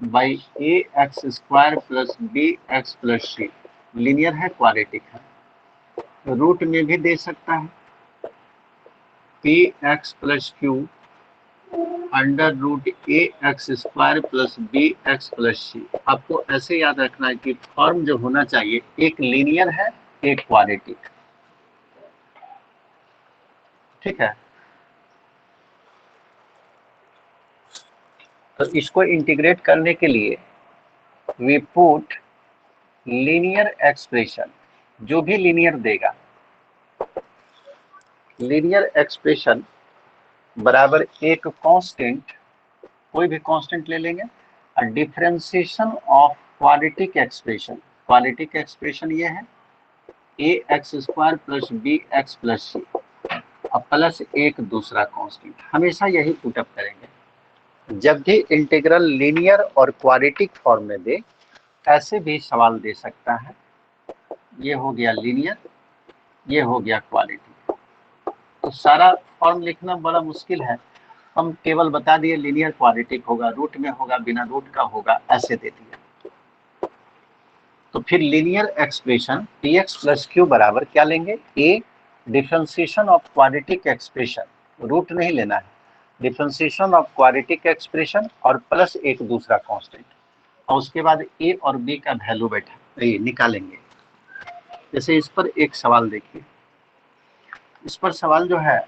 A: by a x square plus b x plus c, linear है क्वाड्रेटिक है, रूट में भी दे सकता है, p x plus q under root a x square plus b x plus c. आपको ऐसे याद रखना है कि फॉर्म जो होना चाहिए, एक लीनियर है एक क्वाड्रेटिक, ठीक है। तो इसको इंटीग्रेट करने के लिए वी पुट लीनियर एक्सप्रेशन, जो भी लीनियर देगा, लीनियर एक्सप्रेशन बराबर एक कांस्टेंट, कोई भी कांस्टेंट ले लेंगे, और differentiation of quadratic expression, quadratic expression ये है a x square plus b x plus c, और प्लस एक दूसरा कांस्टेंट, हमेशा यही पुटअप करेंगे। जब भी इंटीग्रल लीनियर और क्वाड्रेटिक फॉर्म में दे, ऐसे भी सवाल दे सकता है। ये हो गया लीनियर, ये हो गया क्वाड्रेटिक। तो सारा फॉर्म लिखना बड़ा मुश्किल है, हम केवल बता दिए लीनियर क्वाड्रेटिक होगा, रूट में होगा, बिना रूट का होगा, ऐसे दे दिया। तो फिर linear expression p x plus q बराबर क्या लेंगे, a differentiation of quadratic expression, root नहीं लेना है, डिफरेंशिएशन ऑफ क्वाड्रेटिक एक्सप्रेशन और प्लस एक दूसरा कांस्टेंट, और उसके बाद ए और बी का वैल्यू बैठा निकालेंगे। जैसे इस पर एक सवाल देखिए, इस पर सवाल जो है,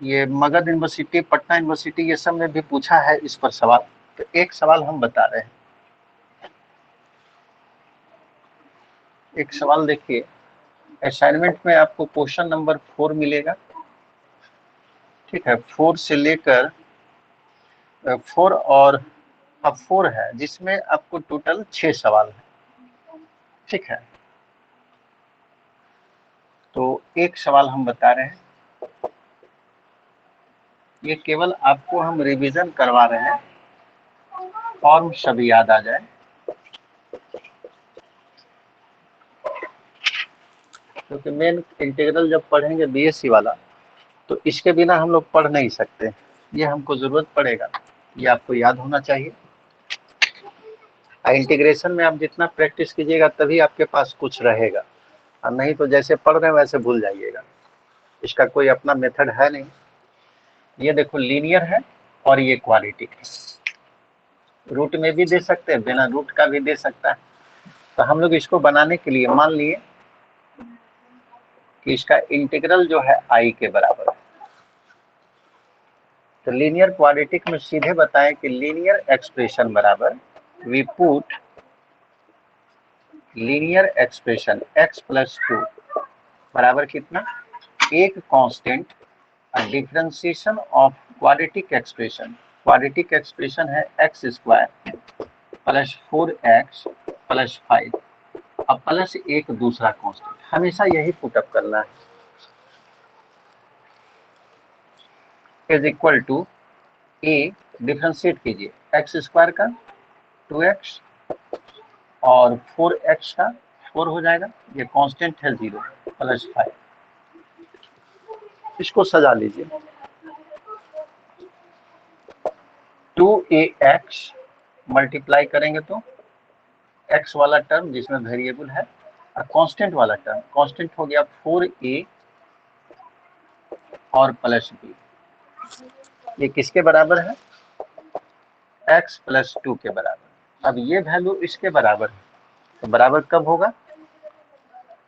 A: ये मगध यूनिवर्सिटी, पटना यूनिवर्सिटी, ये सब में भी पूछा है इस पर सवाल। तो एक सवाल हम बता रहे हैं, एक सवाल देखिए, असाइनमेंट में आपको क्वेश्चन नंबर 4 मिलेगा, ठीक है, 4 से लेकर 4 और अब 4 है, जिसमें आपको टोटल 6 सवाल है, ठीक है। तो एक सवाल हम बता रहे हैं, ये केवल आपको हम रिवीजन करवा रहे हैं, फॉर्म सभी याद आ जाए। क्योंकि मेन इंटीग्रल जब पढ़ेंगे बीएससी वाला, तो इसके बिना हम लोग पढ़ नहीं सकते, ये हमको जरूरत पड़ेगा, ये आपको याद होना चाहिए। इंटीग्रेशन में आप जितना प्रैक्टिस कीजिएगा तभी आपके पास कुछ रहेगा, और नहीं तो जैसे पढ़ रहे हैं वैसे भूल जाइएगा, इसका कोई अपना मेथड है नहीं। ये देखो लीनियर है और ये क्वाड्रेटिक है, रूट में भी दे सकते हैं, बिना रूट का भी दे सकता है। तो हम लोग इसको बनाने के लिए मान लिए कि इसका इंटीग्रल जो है आई के बराबर है। तो लीनियर क्वाड्रेटिक में सीधे बताएं कि लीनियर एक्सप्रेशन बराबर we put linear expression x plus 2 बराबर कितना, एक constant differentiation of quadratic expression है x square plus 4x plus 5 अब प्लस एक दूसरा कांस्टेंट, हमेशा यही पुटअप करना है, is equal to a differentiate कीजिए एक्स स्क्वायर का 2x और 4x का 4 हो जाएगा, ये कांस्टेंट है 0 प्लस 5, इसको सजा लीजिए 2ax मल्टीप्लाई करेंगे तो x वाला टर्म जिसमें वेरिएबल है और कांस्टेंट वाला टर्म, कांस्टेंट हो गया 4a और प्लस b, ये किसके बराबर है, x प्लस 2 के बराबर। अब ये वैल्यू इसके बराबर है, तो बराबर कब होगा,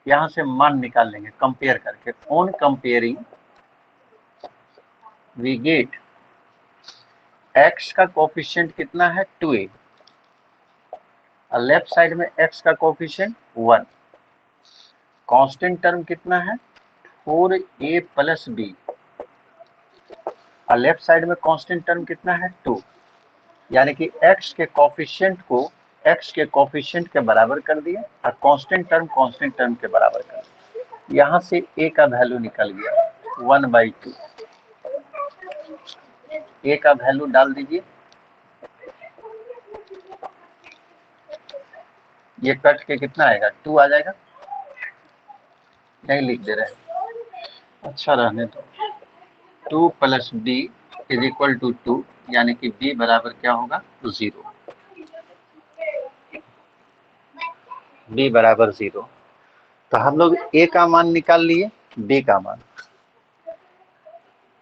A: यहां से मान निकाल लेंगे कंपेयर करके, on comparing we get x का कोफिशिएंट कितना है 2a और लेफ्ट साइड में x का कोफिशिएंट 1, कांस्टेंट टर्म कितना है 4a प्लस b और लेफ्ट साइड में कांस्टेंट टर्म कितना है 2, यानी कि x के कोफिशिएंट के बराबर कर दिए और कांस्टेंट टर्म के बराबर कर दिए, यहाँ से a का वैल्यू निकल गया 1/2, a का वैल्यू डाल दीजिए, ये कट के कितना आएगा 2 आ जाएगा, नहीं लिख दे रहे, अच्छा रहने दो, 2 plus b is equal to 2, यानी कि b बराबर क्या होगा 0, b बराबर 0। तो हम लोग a का मान निकाल लिए, b का मान,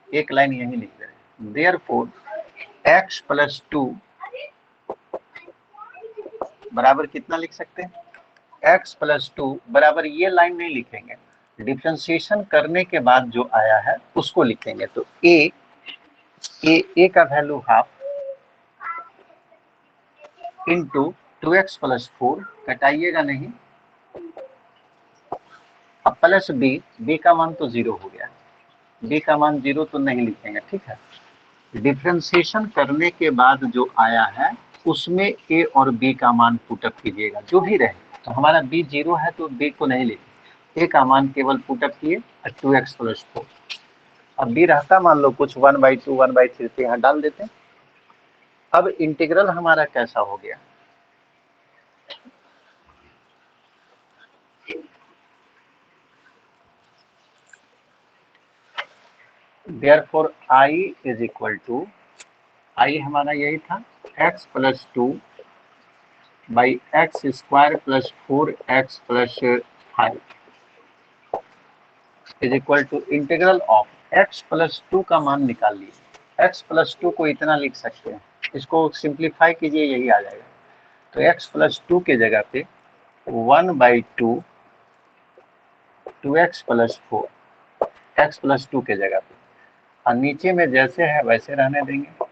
A: एक लाइन यही लिख दे रहे, देयरफॉर x प्लस 2 बराबर कितना लिख सकते हैं, x प्लस 2 बराबर, ये लाइन नहीं लिखेंगे, डिफरेंशिएशन करने के बाद जो आया है उसको लिखेंगे। तो a का value half into 2x plus 4, कटाइएगा नहीं, अब प्लस b का मान तो 0 हो गया, b का मान 0 तो नहीं लिखेंगे, ठीक है। डिफरेंशिएशन करने के बाद जो आया है उसमें a और b का मान पुटअप कीजिएगा, जो भी रहे, तो हमारा b 0 है तो b को नहीं लिखे, a का मान केवल पुटअप किए 2x प्लस 4, अब b रहता मान लो कुछ 1/2 1/3 पे यहाँ डाल देते हैं। अब इंटीग्रल हमारा कैसा हो गया, therefore i is equal to, i हमारा यही था x plus 2 by x square plus 4x plus 5 is equal to integral of x plus 2 का मान निकाल लीजिए, x प्लस 2 को इतना लिख सकते हैं, इसको सिंप्लीफाई कीजिए यही आ जाएगा, तो x प्लस 2 के जगह पे 1/2 2x प्लस 4, x प्लस 2 के जगह पे, और नीचे में जैसे है वैसे रहने देंगे,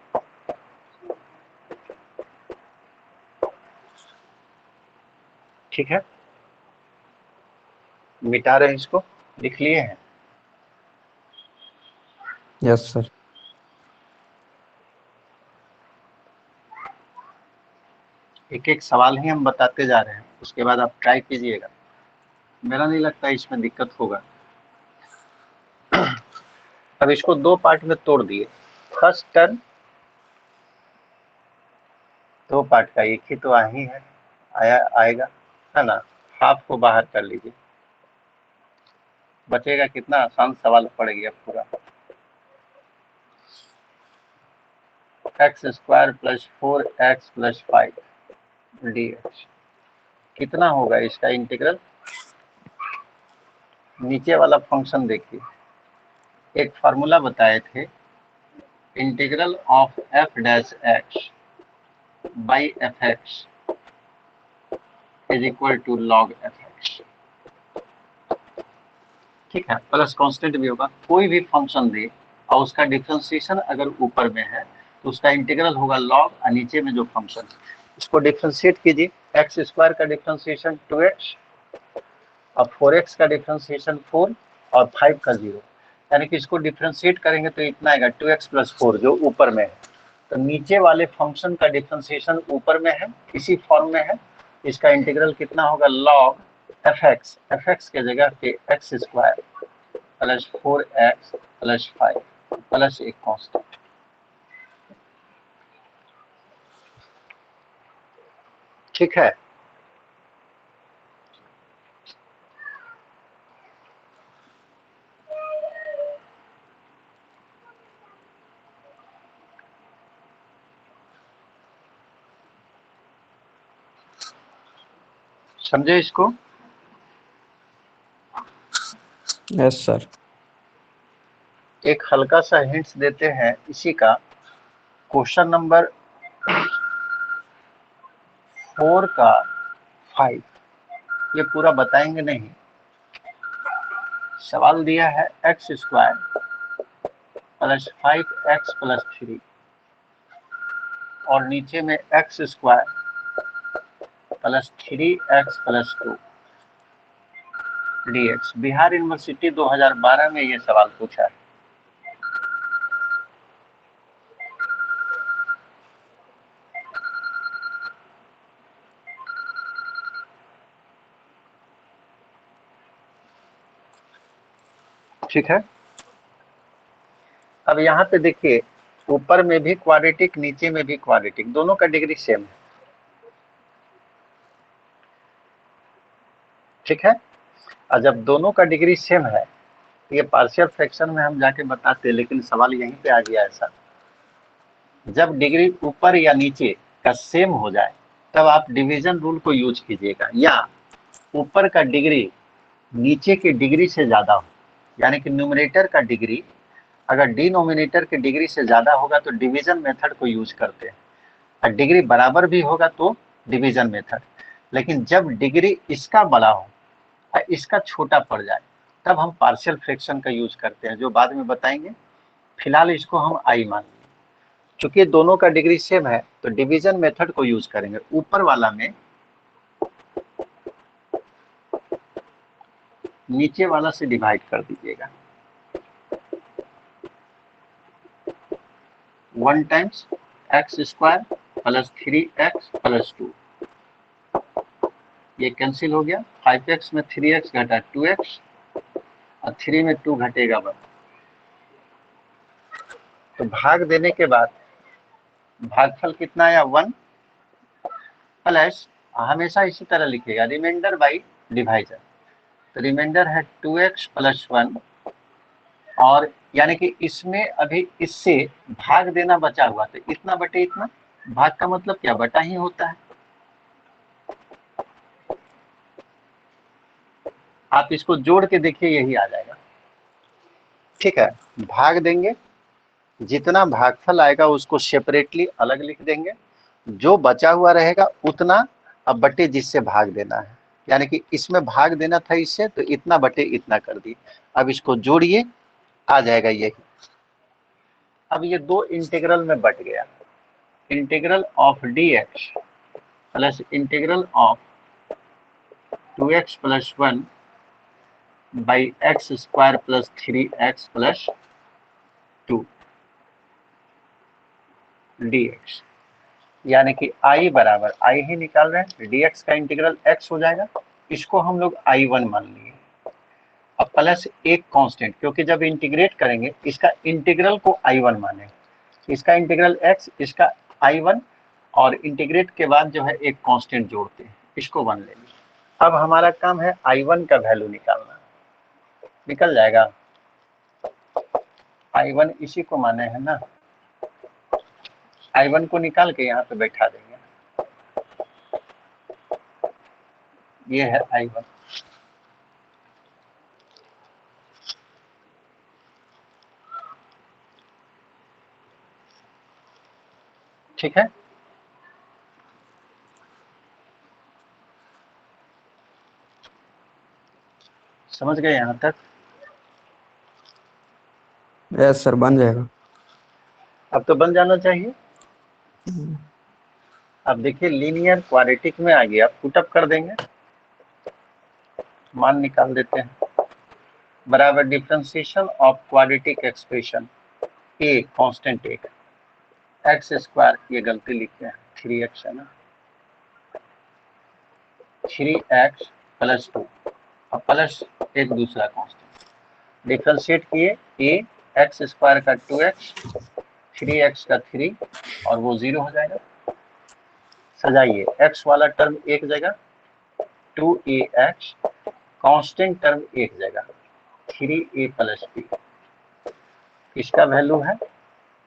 A: ठीक है, मिटा रहे हैं इसको, लिख लिए हैं,
B: यस सर।
A: एक एक सवाल ही हम बताते जा रहे हैं, उसके बाद आप ट्राई कीजिएगा, मेरा नहीं लगता इसमें दिक्कत होगा। अब इसको दो पार्ट में तोड़ दिए, फर्स्ट टर्म दो पार्ट का एक ही तो आएगा, है ना, हाफ को बाहर कर लीजिए, बचेगा कितना, आसान सवाल पड़ गया पूरा, x square plus 4x plus 5 dx, कितना होगा इसका इंटीग्रल, नीचे वाला फंक्शन देखिए, एक फार्मूला बताए थे, integral of f dash x by f x is equal to log f x. ठीक है, प्लस कांस्टेंट भी होगा। कोई भी फंक्शन दे और उसका डिफरेंशिएशन अगर ऊपर में है तो उसका इंटीग्रल होगा लॉग, और नीचे में जो फंक्शन इसको डिफरेंशिएट कीजिए। एक्स स्क्वायर का डिफरेंशिएशन 2x और 4x का डिफरेंशिएशन 4 और 5 का 0, यानी कि इसको डिफरेंशिएट करेंगे तो इतना आएगा 2x प्लस 4 जो ऊपर में है। तो नीचे वाले फंक्शन का डिफरेंशिएशन ऊपर में है, इसी फॉर्म में है, इसका इंटीग्रल कितना होगा लॉग एफ एक्स के जगह पे x square plus 4x plus 5 plus एक कांस्टेंट। ठीक है, समझे इसको?
B: Yes sir.
A: एक हल्का सा हिंट्स देते हैं इसी का। क्वेश्चन नंबर 4 का 5 ये पूरा बताएंगे नहीं। सवाल दिया है x square plus 5x plus 3 और नीचे में x square plus 3x plus 2 dx। Bihar university 2012 में ये सवाल पूछा है। ठीक है, अब यहाँ पे देखिए, ऊपर में भी क्वाड्रेटिक नीचे में भी क्वाड्रेटिक, दोनों का डिग्री सेम है। ठीक है, और जब दोनों का डिग्री सेम है तो ये पार्शियल फ्रैक्शन में हम जाके बताते, लेकिन सवाल यहीं पे आ गया ऐसा, जब डिग्री ऊपर या नीचे का सेम हो जाए तब आप डिवीजन रूल को यूज कीजिएगा, या ऊपर का डिग्री नीचे के डिग्री से ज्यादा हो, यानी कि न्यूमरेटर का डिग्री अगर डिनोमिनेटर के डिग्री से ज्यादा होगा तो डिवीजन मेथड को यूज करते हैं, और डिग्री बराबर भी होगा तो डिवीजन मेथड। लेकिन जब डिग्री इसका बड़ा हो और इसका छोटा पड़ जाए तब हम पार्शियल फ्रैक्शन का यूज करते हैं, जो बाद में बताएंगे। फिलहाल इसको हम आई मान लेंगे। चूंकि दोनों का डिग्री सेम है तो डिवीजन मेथड को यूज करेंगे। ऊपर वाला में नीचे वाला से डिवाइड कर दीजिएगा, 1 times x square plus 3x plus 2, ये कैंसिल हो गया। 5x में 3x घटा 2x और 3 में 2 घटेगा 1। तो भाग देने के बाद भागफल कितना आया 1 प्लस, हमेशा इसी तरह लिखिएगा, रिमाइंडर बाई डिवाइजर। तो रिमाइंडर है 2x प्लस 1, और यानी कि इसमें अभी इससे भाग देना बचा हुआ, तो इतना बटे इतना। भाग का मतलब क्या, बटा ही होता है। आप इसको जोड़ के देखिए, यही आ जाएगा। ठीक है, भाग देंगे, जितना भागफल आएगा उसको सेपरेटली अलग लिख देंगे, जो बचा हुआ रहेगा उतना अब बटे जिससे भाग देना है, यानी कि इसमें भाग देना था इससे, तो इतना बटे इतना कर दिए। अब इसको जोड़िए, आ जाएगा यही। अब ये दो इंटीग्रल में बट गया, integral of dx plus integral of 2x plus 1 by x square plus 3x plus 2 dx, यानी कि i बराबर, i ही निकाल रहे हैं, dx का इंटीग्रल x हो जाएगा, इसको हम लोग i1 मान लिए। अब प्लस एक कांस्टेंट, क्योंकि जब इंटीग्रेट करेंगे इसका इंटीग्रल को i1 माने, इसका इंटीग्रल x, इसका i1, और इंटीग्रेट के बाद जो है एक कांस्टेंट जोड़ते हैं, इसको 1 लेंगे। अब हमारा काम है i1 का वैल्यू निकालना, निकल जाएगा। i1 इसी को माने है ना, i1 को निकाल के यहाँ पे बैठा देंगे। ये है i1, ठीक है, समझ गए यहाँ तक?
B: यस सर, बन जाएगा।
A: अब तो बन जाना चाहिए। अब देखिए लीनियर क्वाड्रेटिक में आ गया, पुटअप कर देंगे, मान निकाल देते हैं, बराबर differentiation of quadratic expression a constant एक एक्स स्क्वायर, ये गलती लिखते हैं 3x है ना, 3x प्लस 2 और प्लस एक दूसरा कांस्टेंट, डिफरेंशिएट किए, ए एक्स स्क्वायर का 2x, 3x का 3 और वो 0 हो जाएगा। सजाइए, x वाला टर्म एक जगह, 2ax, कांस्टेंट टर्म एक जगह, 3a प्लस b, इसका वैल्यू है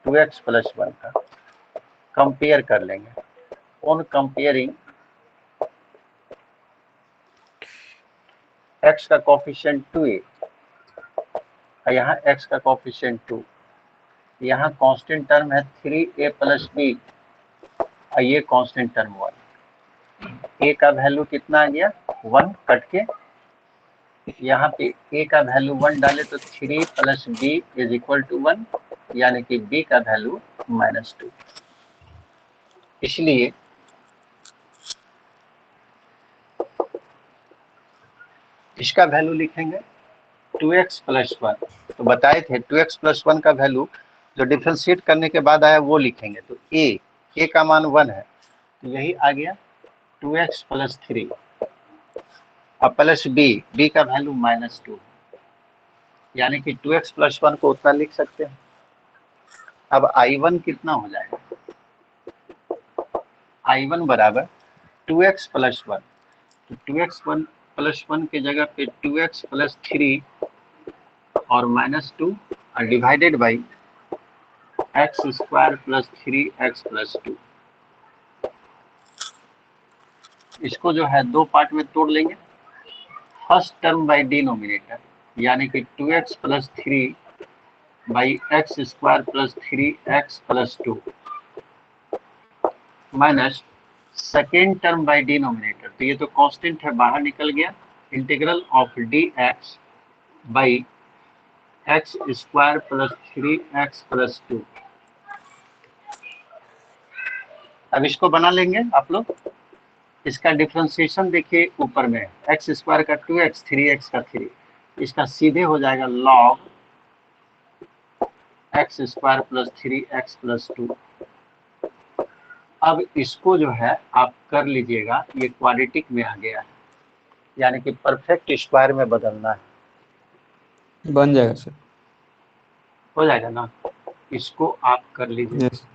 A: 2x प्लस 1 का, कंपेयर कर लेंगे। ऑन कंपेयरिंग, x का कोफिशिएंट 2a, यहाँ x का कोफिशिएंट 2, यहाँ कांस्टेंट टर्म है 3a प्लस b और ये कांस्टेंट टर्म 1, a का वैल्यू कितना आ गया 1, कट के यहाँ पे a का वैल्यू 1 डाले तो 3 plus b is equal to 1, यानी कि b का वैल्यू -2। इसलिए इसका वैल्यू लिखेंगे 2x प्लस 1, तो बताए थे 2x प्लस 1 का वैल्यू जो डिफरेंशिएट करने के बाद आया वो लिखेंगे, तो a का मान 1 है, तो यही आ गया 2x प्लस 3 और प्लस b का वैल्यू -2, यानी कि 2x प्लस 1 को उतना लिख सकते हैं। अब I1 कितना हो जाएगा, I1 बराबर 2x प्लस 1, तो 2x प्लस 1 की जगह पे 2x प्लस 3 और -2 और divided by x square plus 3x plus 2, इसको जो है दो पार्ट में तोड़ लेंगे। फर्स्ट टर्म बाई डिनोमिनेटर, यानी कि 2x plus 3 by x square plus 3x plus 2 minus second term by denominator, तो ये तो कांस्टेंट है बाहर निकल गया, integral of dx by x square plus 3x plus 2। अब इसको बना लेंगे आप लोग, इसका डिफरेंशिएशन देखिए ऊपर में एक्स स्क्वायर का 2x, 3x का 3, इसका सीधे हो जाएगा log x square plus 3x plus 2। अब इसको जो है आप कर लीजिएगा, ये क्वाड्रेटिक में आ गया है, यानी कि परफेक्ट स्क्वायर में बदलना है।
B: बन जाएगा सर।
A: हो जाएगा ना, इसको आप कर लीजिए।
B: यस।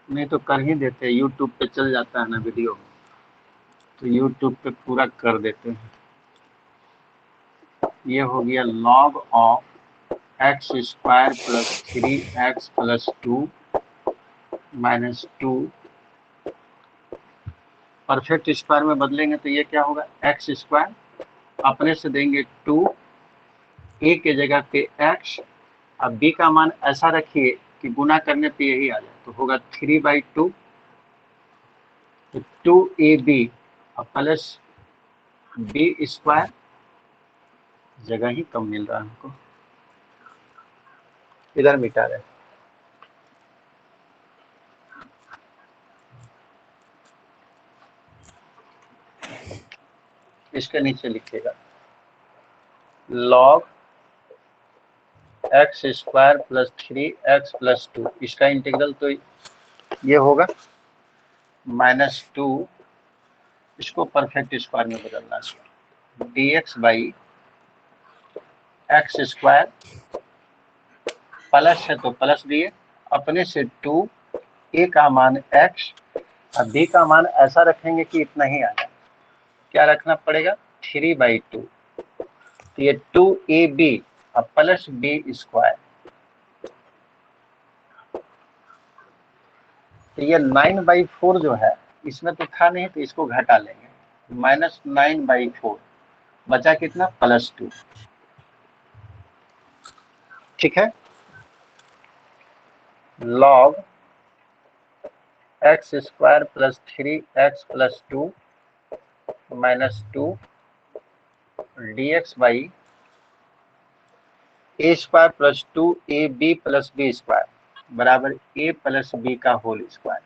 A: नहीं तो कर ही देते हैं, यूट्यूब पे चल जाता है ना वीडियो, तो यूट्यूब पे पूरा कर देते हैं। ये हो गया log of x square plus 3x plus 2 minus 2, perfect square में बदलेंगे तो ये क्या होगा, एक्स स्क्वायर अपने से देंगे 2, a के जगह पे x, अब b का मान ऐसा रखिए कि गुना करने पे यही आ जाए, तो होगा 3/2, तो 2ab और प्लस b स्क्वायर, जगह ही कम मिल रहा है हमको, इधर मिटा रहे, इसके नीचे लिखिएगा log x square plus 3x plus 2, इसका इंटीग्रल तो ये होगा -2, इसको परफेक्ट स्क्वायर में बदलना है, dx by x square, plus है तो प्लस दिए, अपने से 2, a का मान x और b का मान ऐसा रखेंगे कि इतना ही आ जाए, क्या रखना पड़ेगा 3/2, तो ये 2ab और प्लस b स्क्वायर, तो ये 9/4 जो है इसमें तो था नहीं, तो इसको घटा लेंगे, -9/4 बचा कितना +2, ठीक है। Log x square plus 3x plus 2 minus 2 dx by a square plus 2ab plus b square बराबर a प्लस बी का होल स्क्वायर।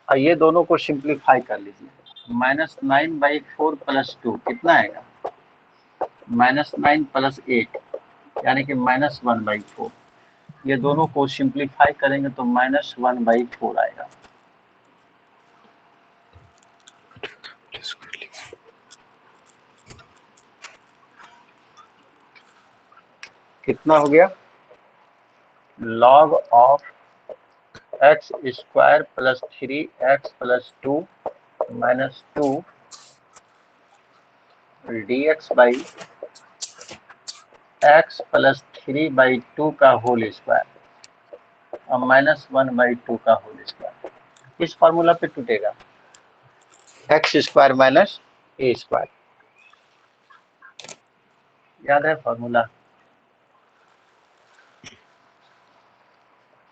A: और ये दोनों को सिंप्लीफाई कर लीजिए। -9/4 प्लस 2 कितना आएगा? -9 प्लस 8 यानी कि -1/4। ये दोनों को सिंप्लीफाई करेंगे तो -1/4 आएगा। कितना हो गया? log of x square plus 3x plus 2 minus 2 dx by x plus 3/2 का होल स्क्वायर और -1/2 का होल स्क्वायर। इस फॉर्मूला पे टूटेगा x square minus a square. याद है फॉर्मूला?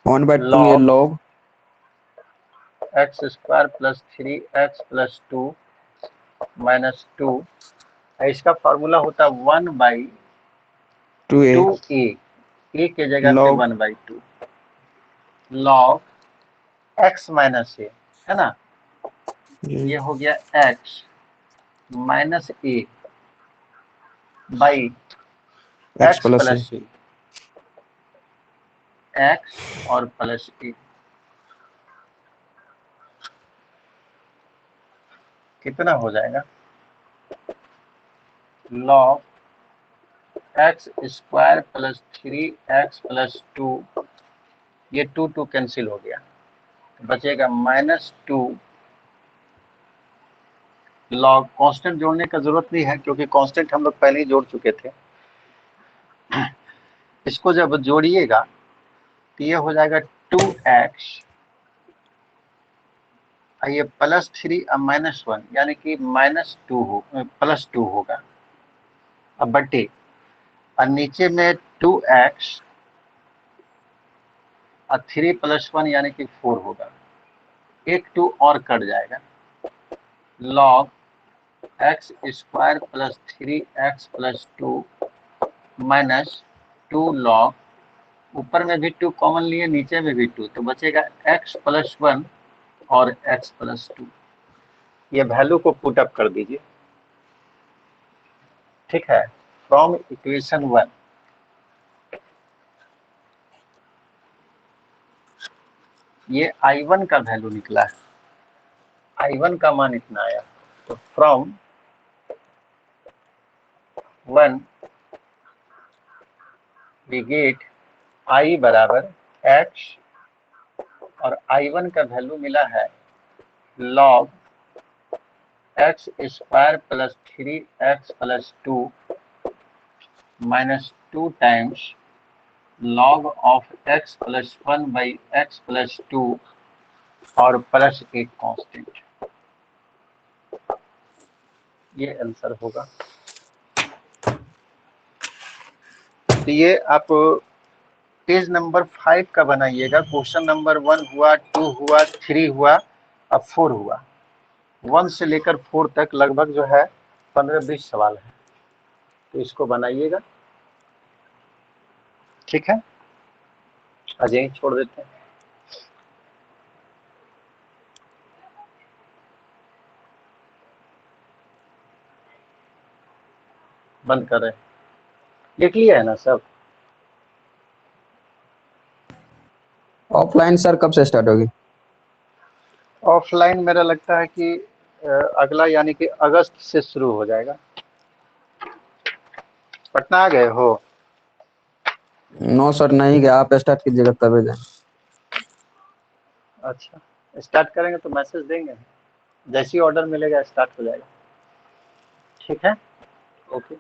B: 1/2 ये log
A: x square plus 3x plus 2 minus 2। इसका फॉर्मूला होता
B: 2a
A: 1/2a। ए के जगह पे
B: log
A: 1/2 log x माइनस ए, है ना? ये हो गया x minus a by
B: x
A: x
B: plus a
A: plus A, x और प्लस ए। कितना हो जाएगा? log x square plus 3x plus 2, ये 2 कैंसिल हो गया, बचेगा -2 log। कांस्टेंट जोड़ने का जरूरत नहीं है क्योंकि कांस्टेंट हम लोग पहले ही जोड़ चुके थे। इसको जब जोड़िएगा तो ये हो जाएगा 2x, ये प्लस 3 और -1 यानी कि -2 हो प्लस 2 होगा। अब बटे और नीचे में 2x और 3 + 1 यानी कि 4 होगा। एक 2 और कट जाएगा। log x square plus 3x plus 2 minus 2 log, ऊपर में भी 2 कॉमन लिए, नीचे में भी 2, तो बचेगा x प्लस 1 और x प्लस 2। ये वैल्यू को पुट अप कर दीजिए, ठीक है। फ्रॉम इक्वेशन 1 ये I1 का वैल्यू निकला है, I1 का मान इतना आया। तो फ्रॉम 1 वी गेट I बराबर x और I1 का वैल्यू मिला है log x square plus 3x plus 2 minus 2 times log of x plus 1/x plus 2 और प्लस एक कांस्टेंट। ये आंसर होगा। तो ये आप पेज नंबर 5 का बनाइएगा। क्वेश्चन नंबर 1 हुआ, 2 हुआ, 3 हुआ, अब 4 हुआ। 1 से लेकर 4 तक लगभग जो है 15-20 सवाल है, तो इसको बनाइएगा, ठीक है। आज यहीं छोड़ देते हैं। बंद कर रहे हैं। लिख लिया है ना सब?
B: ऑफलाइन सर कब से स्टार्ट होगी?
A: ऑफलाइन मेरा लगता है कि अगला यानी कि अगस्त से शुरू हो जाएगा। पटना आ गए हो?
B: नो सर नहीं गया, आप स्टार्ट कीजिएगा तभी जाए।
A: अच्छा, स्टार्ट करेंगे तो मैसेज देंगे, जैसे ही ऑर्डर मिलेगा स्टार्ट हो जाएगा, ठीक है। ओके।